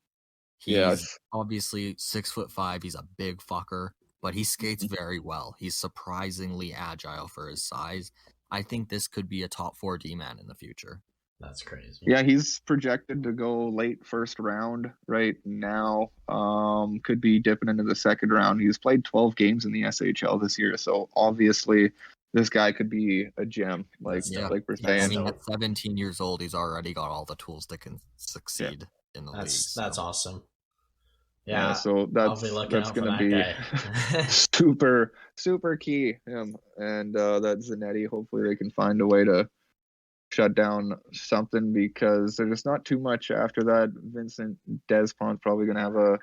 He's Yes. obviously 6'5". He's a big fucker, but he skates very well. He's surprisingly agile for his size. I think this could be a top 4 D-man in the future. That's crazy. Yeah, he's projected to go late 1st round right now. Could be dipping into the 2nd round. He's played 12 games in the SHL this year, so obviously this guy could be a gem. Like we're saying. I mean, at 17 years old, he's already got all the tools that can succeed in the league. That's awesome. Yeah, so that's going to be super key. And that Zanetti, hopefully they can find a way to shut down something, because there's just not too much after that. Vincent Despont's probably going to have a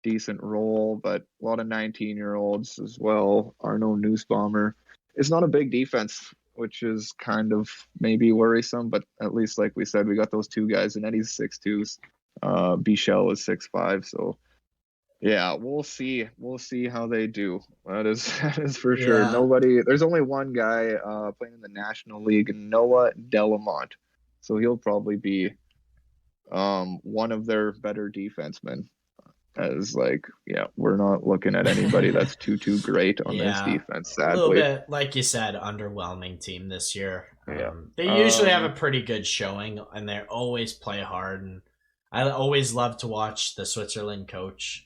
decent role, but a lot of 19-year-olds as well. Arno Nussbaumer. It's not a big defense, which is kind of maybe worrisome, but at least, like we said, we got those 2 guys, and Eddie's 6'2". Bichelle is 6'5", so yeah, we'll see. We'll see how they do. That is for sure. There's only one guy playing in the National League, Noah Delamont. So he'll probably be one of their better defensemen. As we're not looking at anybody that's too great on this defense, sadly. A little bit, like you said, underwhelming team this year. Yeah. They usually have a pretty good showing, and they always play hard, and I always love to watch the Switzerland coach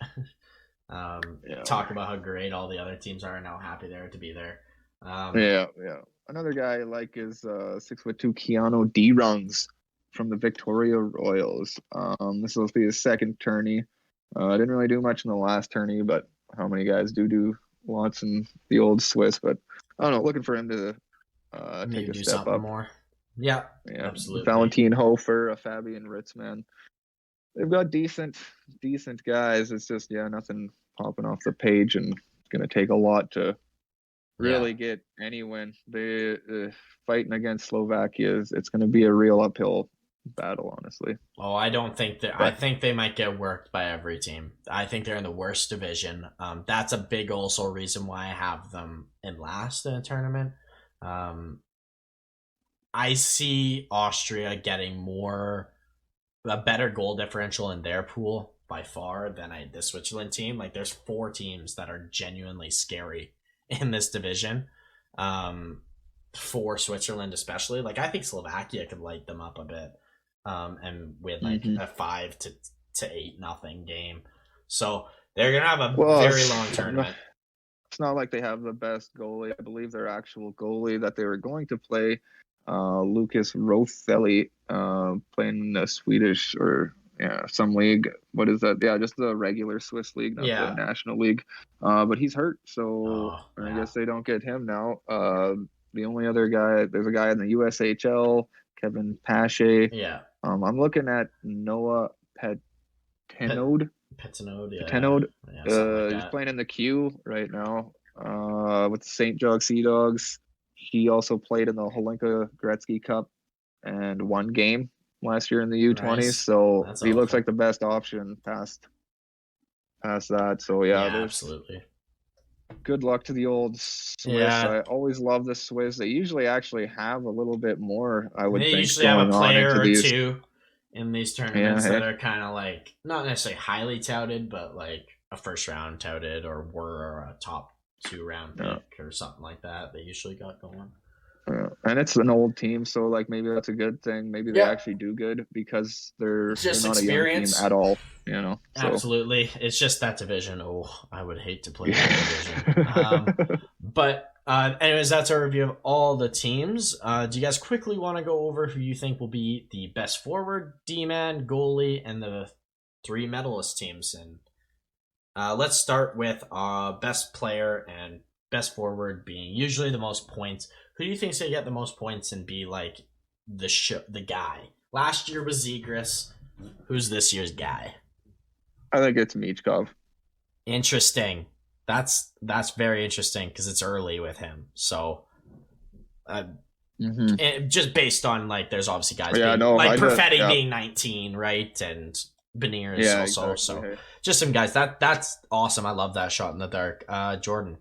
talk about how great all the other teams are and how happy they are to be there. Another guy I like is 6'2" Keanu D-Rungs from the Victoria Royals. This will be his 2nd tourney. Didn't really do much in the last tourney, but how many guys do lots in the old Swiss? But I don't know. Looking for him to take a step up more. Yeah, absolutely. Valentin Hofer, Fabian Ritzman. They've got decent guys. It's just nothing popping off the page, and it's going to take a lot to really get any win. The fighting against Slovakia it's going to be a real uphill battle, honestly. Oh, I don't think that. I think they might get worked by every team. I think they're in the worst division. That's a big also reason why I have them in last in a tournament. I see Austria getting a better goal differential in their pool by far than the Switzerland team. Like, there's 4 teams that are genuinely scary in this division. For Switzerland especially, like I think Slovakia could light them up a bit. And win like a 5-8-0 game. So they're gonna have a very long tournament. It's not like they have the best goalie. I believe their actual goalie that they were going to play, Lucas Rothelli, playing in the Swedish or some league. What is that? Yeah, just the regular Swiss league, not the National League. But he's hurt, so I guess they don't get him now. The only other guy, there's a guy in the USHL, Kevin Pache. Yeah. I'm looking at Noah Petenode. Petenode, yeah. Petenode. Like he's playing in the Q right now with the St. Jog Sea Dogs. He also played in the Holinka Gretzky Cup and won game last year in the U20s. Nice. So That's he looks like the best option past that. So yeah, absolutely. Good luck to the old Swiss. Yeah. I always love the Swiss. They usually actually have a little bit more, I would think. They usually have a player or two in these tournaments that are kind of like, not necessarily highly touted, but like a first round touted or were a top 2 round pick or something like that. They usually got going. And it's an old team, so like maybe that's a good thing. Maybe they actually do good because they're not a young team at all. So. Absolutely, it's just that division. Oh, I would hate to play that division. But anyways, that's our review of all the teams. Do you guys quickly want to go over who you think will be the best forward, D-man, goalie, and the 3 medalist teams? And let's start with best player and best forward being usually the most points. Who do you think's gonna get the most points and be like the guy? Last year was Zegras. Who's this year's guy? I think it's Michkov. Interesting. That's very interesting because it's early with him. So, just based on like, there's obviously guys Perfetti being 19, right, and Beniers also. Exactly. So, just some guys. That's awesome. I love that shot in the dark. Jordan,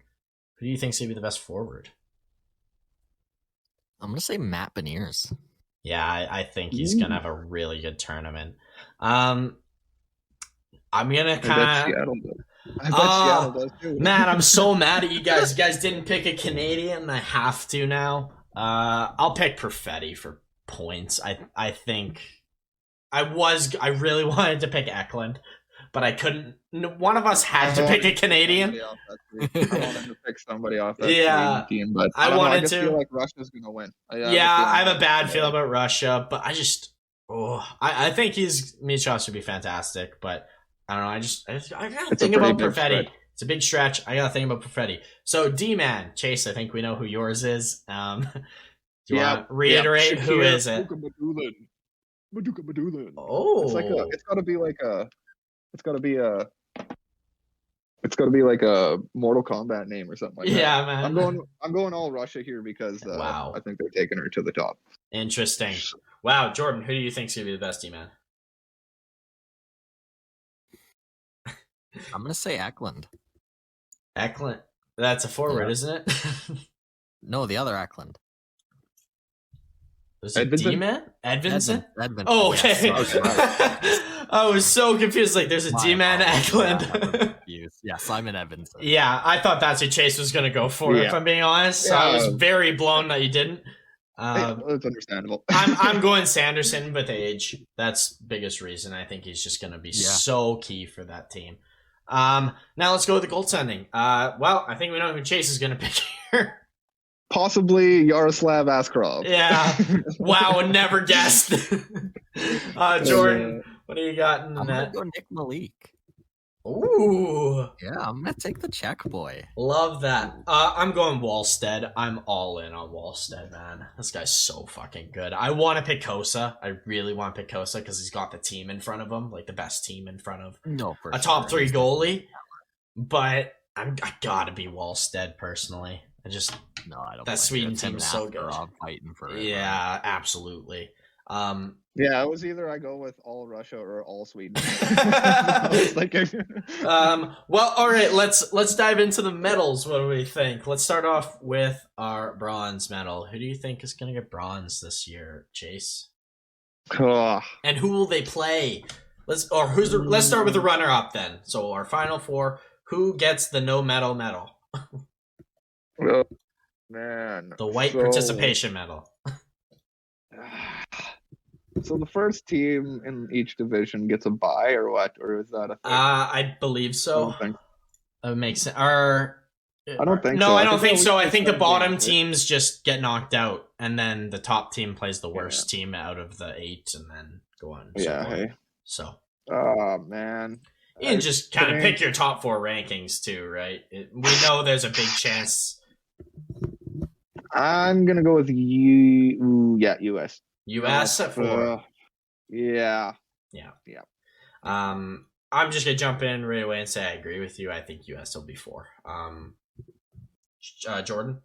who do you think's gonna be the best forward? I'm gonna say Matt Beniers. Yeah, I think he's gonna have a really good tournament. I'm gonna kind of. I bet Seattle does too. Matt, I'm so mad at you guys. You guys didn't pick a Canadian. I have to now. I'll pick Perfetti for points. I think I really wanted to pick Eklund, but I couldn't. One of us had to pick a Canadian. I wanted to pick somebody off that team, but I wanted to. I feel like Russia's gonna win. I have a bad feel about Russia, but I just. I think Michkov should be fantastic, but I don't know. I gotta think about Perfetti. It's a big stretch. I gotta think about Perfetti. So D-man, Chase, I think we know who yours is. Do you want to reiterate who is it? Madulin. Oh, it's gotta be like a Mortal Kombat name or something like that. Yeah, man. I'm going all Russia here because I think they're taking her to the top. Interesting. Wow, Jordan, who do you think's gonna be the best D-man? I'm gonna say Eklund. Eklund. That's a forward, isn't it? No, the other Eklund. Was it D-man? Edvinson? Edvinson. Oh, okay. Yes. Right. I was so confused. Like, there's a D-man Eklund. Yeah, Simon Edvinson. Yeah, I thought that's who Chase was going to go for, if I'm being honest. So I was very blown that you didn't. It's understandable. I'm going Sanderson with age. That's biggest reason. I think he's just going to be so key for that team. Now let's go with the goaltending. Well, I think we know who Chase is going to pick here. Possibly Yaroslav Askarov. Yeah. Wow, never guessed. Jordan, what do you got in the net? I'm going to go Nick Malik. Ooh. Yeah, I'm going to take the Czech boy. Love that. I'm going Wallstead. I'm all in on Wallstead, man. This guy's so fucking good. I want to pick Kosa. I really want to pick Kosa because he's got the team in front of him, like the best team in front of a top 3 goalie. But I gotta be Wallstead personally. I don't. That Sweden team is so good. Fighting for it. Yeah, absolutely. Yeah, it was either I go with all Russia or all Sweden. Well, all right. Let's dive into the medals. What do we think? Let's start off with our bronze medal. Who do you think is going to get bronze this year, Chase? And who will they play? Let's start with the runner-up then. So our final 4. Who gets the no medal medal? Oh, man. The white participation medal. So the first team in each division gets a bye or what? Or is that a thing? I believe so. That makes sense. I don't think so. No, I don't think so. I think the bottom teams just get knocked out, and then the top team plays the worst team out of the 8, and then go on. Yeah, hey. So Oh man. you can just kind of pick your top 4 rankings too, right? We know there's a big chance. I'm gonna go with US. US at 4. Yeah. I'm just gonna jump in right away and say I agree with you. I think US will be 4. Jordan?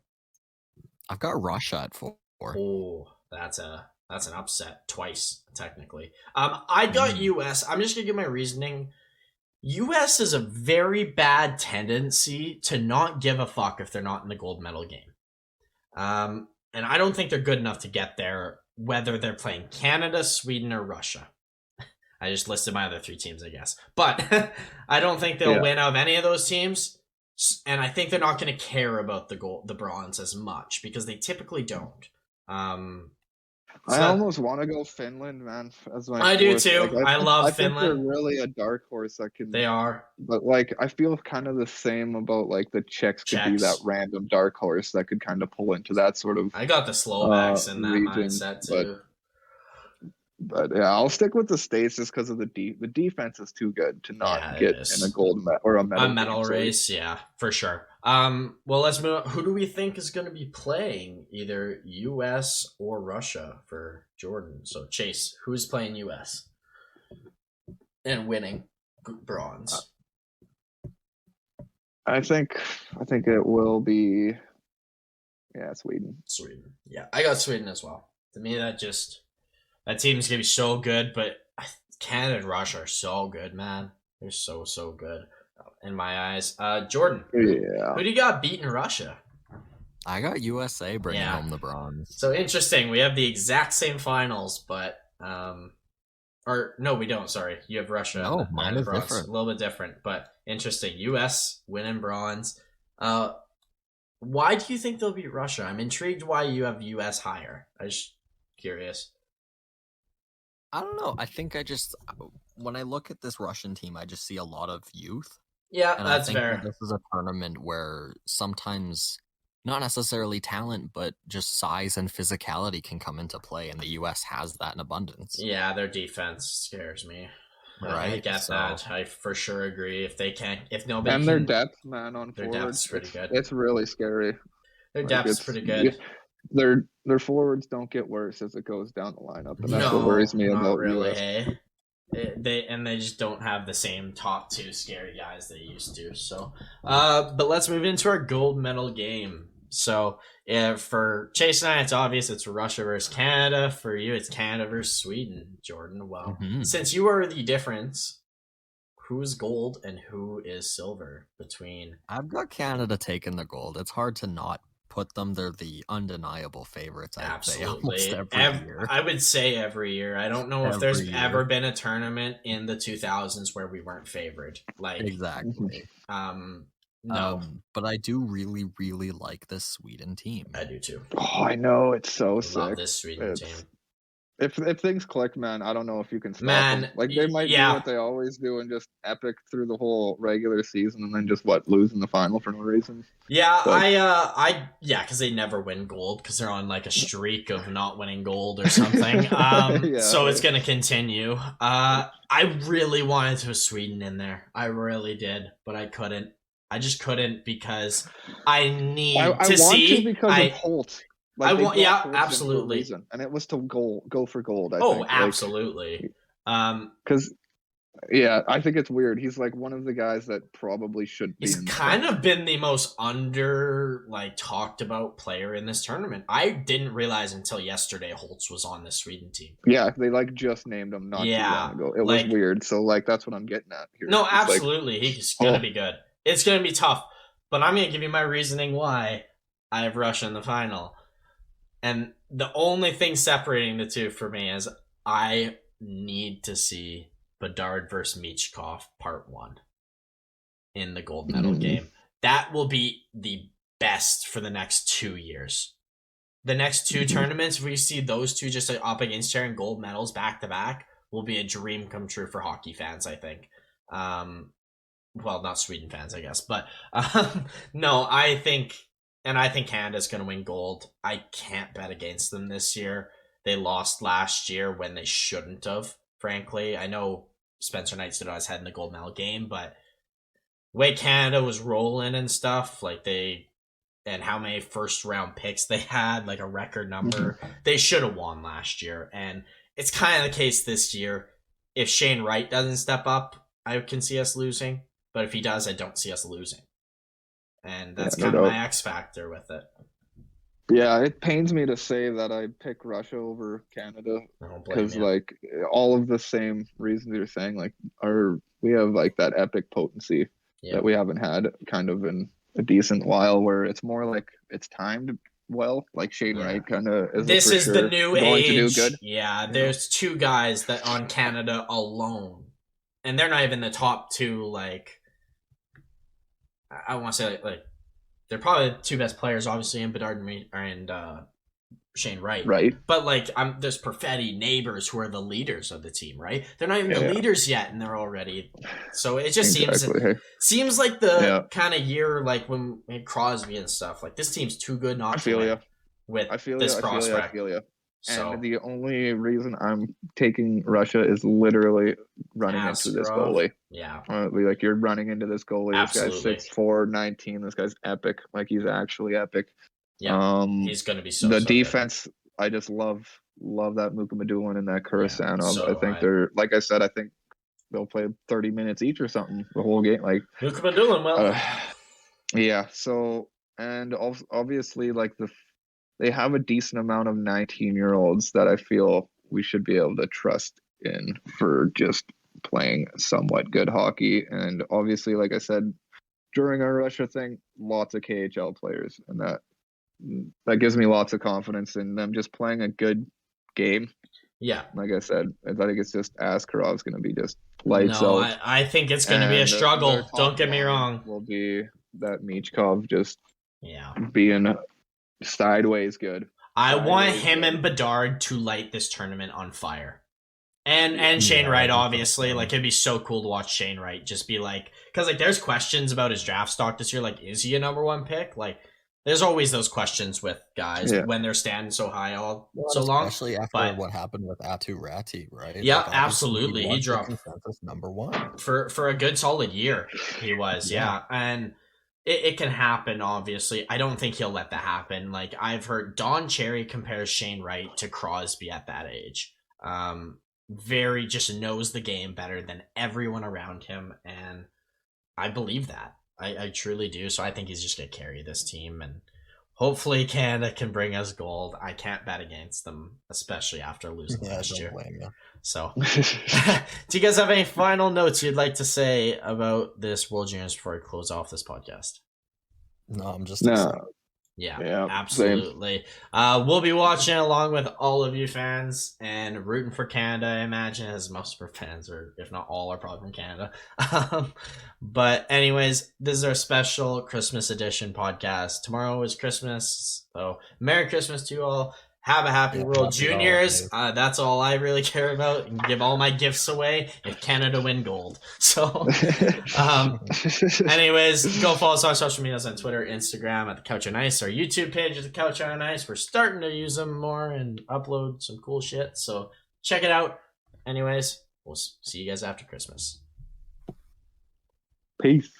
I've got Russia at 4. Oh, that's an upset twice, technically. I got US. I'm just gonna give my reasoning. US has a very bad tendency to not give a fuck if they're not in the gold medal game. And I don't think they're good enough to get there, whether they're playing Canada, Sweden, or Russia. I just listed my other 3 teams, I guess. But I don't think they'll win out of any of those teams. And I think they're not going to care about the bronze as much because they typically don't. I almost want to go Finland, man. As my I do too. Like, I love Finland. I think they're really a dark horse that can. They are. But like, I feel kind of the same about like the Czechs could be that random dark horse that could kind of pull into that sort of. I got the Slovaks in that mindset too. But yeah, I'll stick with the States just because of the defense is too good to not get in a gold or a medal race. Yeah, for sure. Well, let's move on. Who do we think is going to be playing either US or Russia for Jordan? So Chase, who's playing US and winning bronze? I think it will be Sweden. Yeah, I got Sweden as well. To me, that team's gonna be so good, but Canada and Russia are so good, man. They're so good in my eyes. Jordan, who do you got beating Russia? I got USA bringing home the bronze. So interesting. We have the exact same finals, but or no, we don't. Sorry, you have Russia. No, mine is different. A little bit different, but interesting. US winning bronze. Why do you think they'll beat Russia? I'm intrigued why you have US higher. I'm just curious. I don't know. I think when I look at this Russian team, I just see a lot of youth. Yeah, and that's I think fair. That this is a tournament where sometimes not necessarily talent, but just size and physicality can come into play, and the U.S. has that in abundance. Yeah, their defense scares me. Right, I get that. I for sure agree. If nobody and their depth, man, on their forwards, depth's pretty good. It's really scary. Their depth's pretty good. Their forwards don't get worse as it goes down the lineup, and that's what worries me about really, US. Hey. They just don't have the same top 2 scary guys they used to. So, but let's move into our gold medal game. So, for Chase and I, it's obvious it's Russia versus Canada. For you, it's Canada versus Sweden. Jordan, well, since you are the difference, who's gold and who is silver between? I've got Canada taking the gold. It's hard to not put them. They're the undeniable favorites. Absolutely. Every year. I would say every year. I don't know if there's ever been a tournament in the 2000s where we weren't favored. Like exactly. No, but I do really, really like this Sweden team. I do too. Oh, I know, it's so sick. Love this Sweden team. If things click, man, I don't know if you can stop them. Like they might do what they always do and just epic through the whole regular season and then just lose in the final for no reason. Yeah, because they never win gold because they're on like a streak of not winning gold or something. So it's gonna continue. I really wanted to have Sweden in there. I really did, but I couldn't. I just couldn't because I need to see. Because of Holt. Absolutely. And it was to go for gold. I think. Absolutely. Because I think it's weird. He's like one of the guys that probably should be. He's kind of been the most talked about player in this tournament. I didn't realize until yesterday Holtz was on the Sweden team. Yeah, they just named him not too long ago. It was weird. So that's what I'm getting at here. No, absolutely. He's gonna be good. It's gonna be tough, but I'm gonna give you my reasoning why I have Russia in the final. And the only thing separating the two for me is I need to see Bedard versus Michkov Part 1 in the gold medal game. That will be the best for the next 2 years. The next 2 tournaments, if we see those two just up against sharing gold medals back to back, will be a dream come true for hockey fans, I think. Well, not Sweden fans, I guess. But no, I think Canada's going to win gold. I can't bet against them this year. They lost last year when they shouldn't have frankly. I know Spencer Knight stood on his head in the gold medal game, but the way Canada was rolling and stuff, like and how many first round picks they had, like a record number, they should have won last year. And it's kind of the case this year. If Shane Wright doesn't step up, I can see us losing. But if he does, I don't see us losing. And that's kind of my X factor with it. Yeah, it pains me to say that I pick Russia over Canada because, like, all of the same reasons you're saying, like, we have like that epic potency that we haven't had kind of in a decent while, where it's more like it's timed well, like Shane Wright kind of is. This is the new age. To do good. Yeah, there's two guys that on Canada alone, and they're not even the top two. Like, I want to say like they're probably the two best players, obviously, in Bedard and Shane Wright. Right. But like, there's Perfetti, Neighbors, who are the leaders of the team, right? They're not even the leaders yet, and they're already. So it just seems like the kind of year like when we had Crosby and stuff. Like, this team's too good not to win with this prospect. I feel you. And the only reason I'm taking Russia is literally running into this goalie. Yeah. Like, you're running into this goalie. Absolutely. This guy's 6'4", 19. This guy's epic. Like, he's actually epic. Yeah. He's going to be so defense, good. I just love that Muka Madulin and that Kurasanov. I think they're, like I said, I think they'll play 30 minutes each or something the whole game. Like, Muka Madulin, yeah. So, and obviously, like, they have a decent amount of 19-year-olds that I feel we should be able to trust in for just playing somewhat good hockey. And obviously, like I said, during our Russia thing, lots of KHL players, and that gives me lots of confidence in them just playing a good game. Yeah. Like I said, I think it's just Askarov's going to be just lights out. I think it's going to be a struggle. Don't get me wrong. Will be that Michkov just being sideways good. I want him and Bedard to light this tournament on fire. And Shane Wright, obviously. Like, it'd be so cool to watch Shane Wright just be like, because like there's questions about his draft stock this year. Like, is he a number one pick? Like, there's always those questions with guys when they're standing so high so long. Especially after what happened with Atu Ratti, right? Yeah, like, absolutely. He dropped number one for a good solid year. He was, and it can happen. Obviously, I don't think he'll let that happen. Like, I've heard Don Cherry compares Shane Wright to Crosby at that age. Very just knows the game better than everyone around him, and I believe that. I truly do. So I think he's just going to carry this team, and hopefully Canada can bring us gold. I can't bet against them, especially after losing last year. So, do you guys have any final notes you'd like to say about this World Juniors before I close off this podcast? No, I'm just excited. Yeah, absolutely. We'll be watching along with all of you fans and rooting for Canada, I imagine, as most of our fans, or if not all, are probably from Canada. But anyways, this is our special Christmas edition podcast. Tomorrow is Christmas, so Merry Christmas to you all. Have a happy World Juniors. That's all I really care about. And give all my gifts away if Canada win gold. So, anyways, go follow us on social medias on Twitter, Instagram at The Couch on Ice. Our YouTube page is The Couch on Ice. We're starting to use them more and upload some cool shit. So check it out. Anyways, we'll see you guys after Christmas. Peace.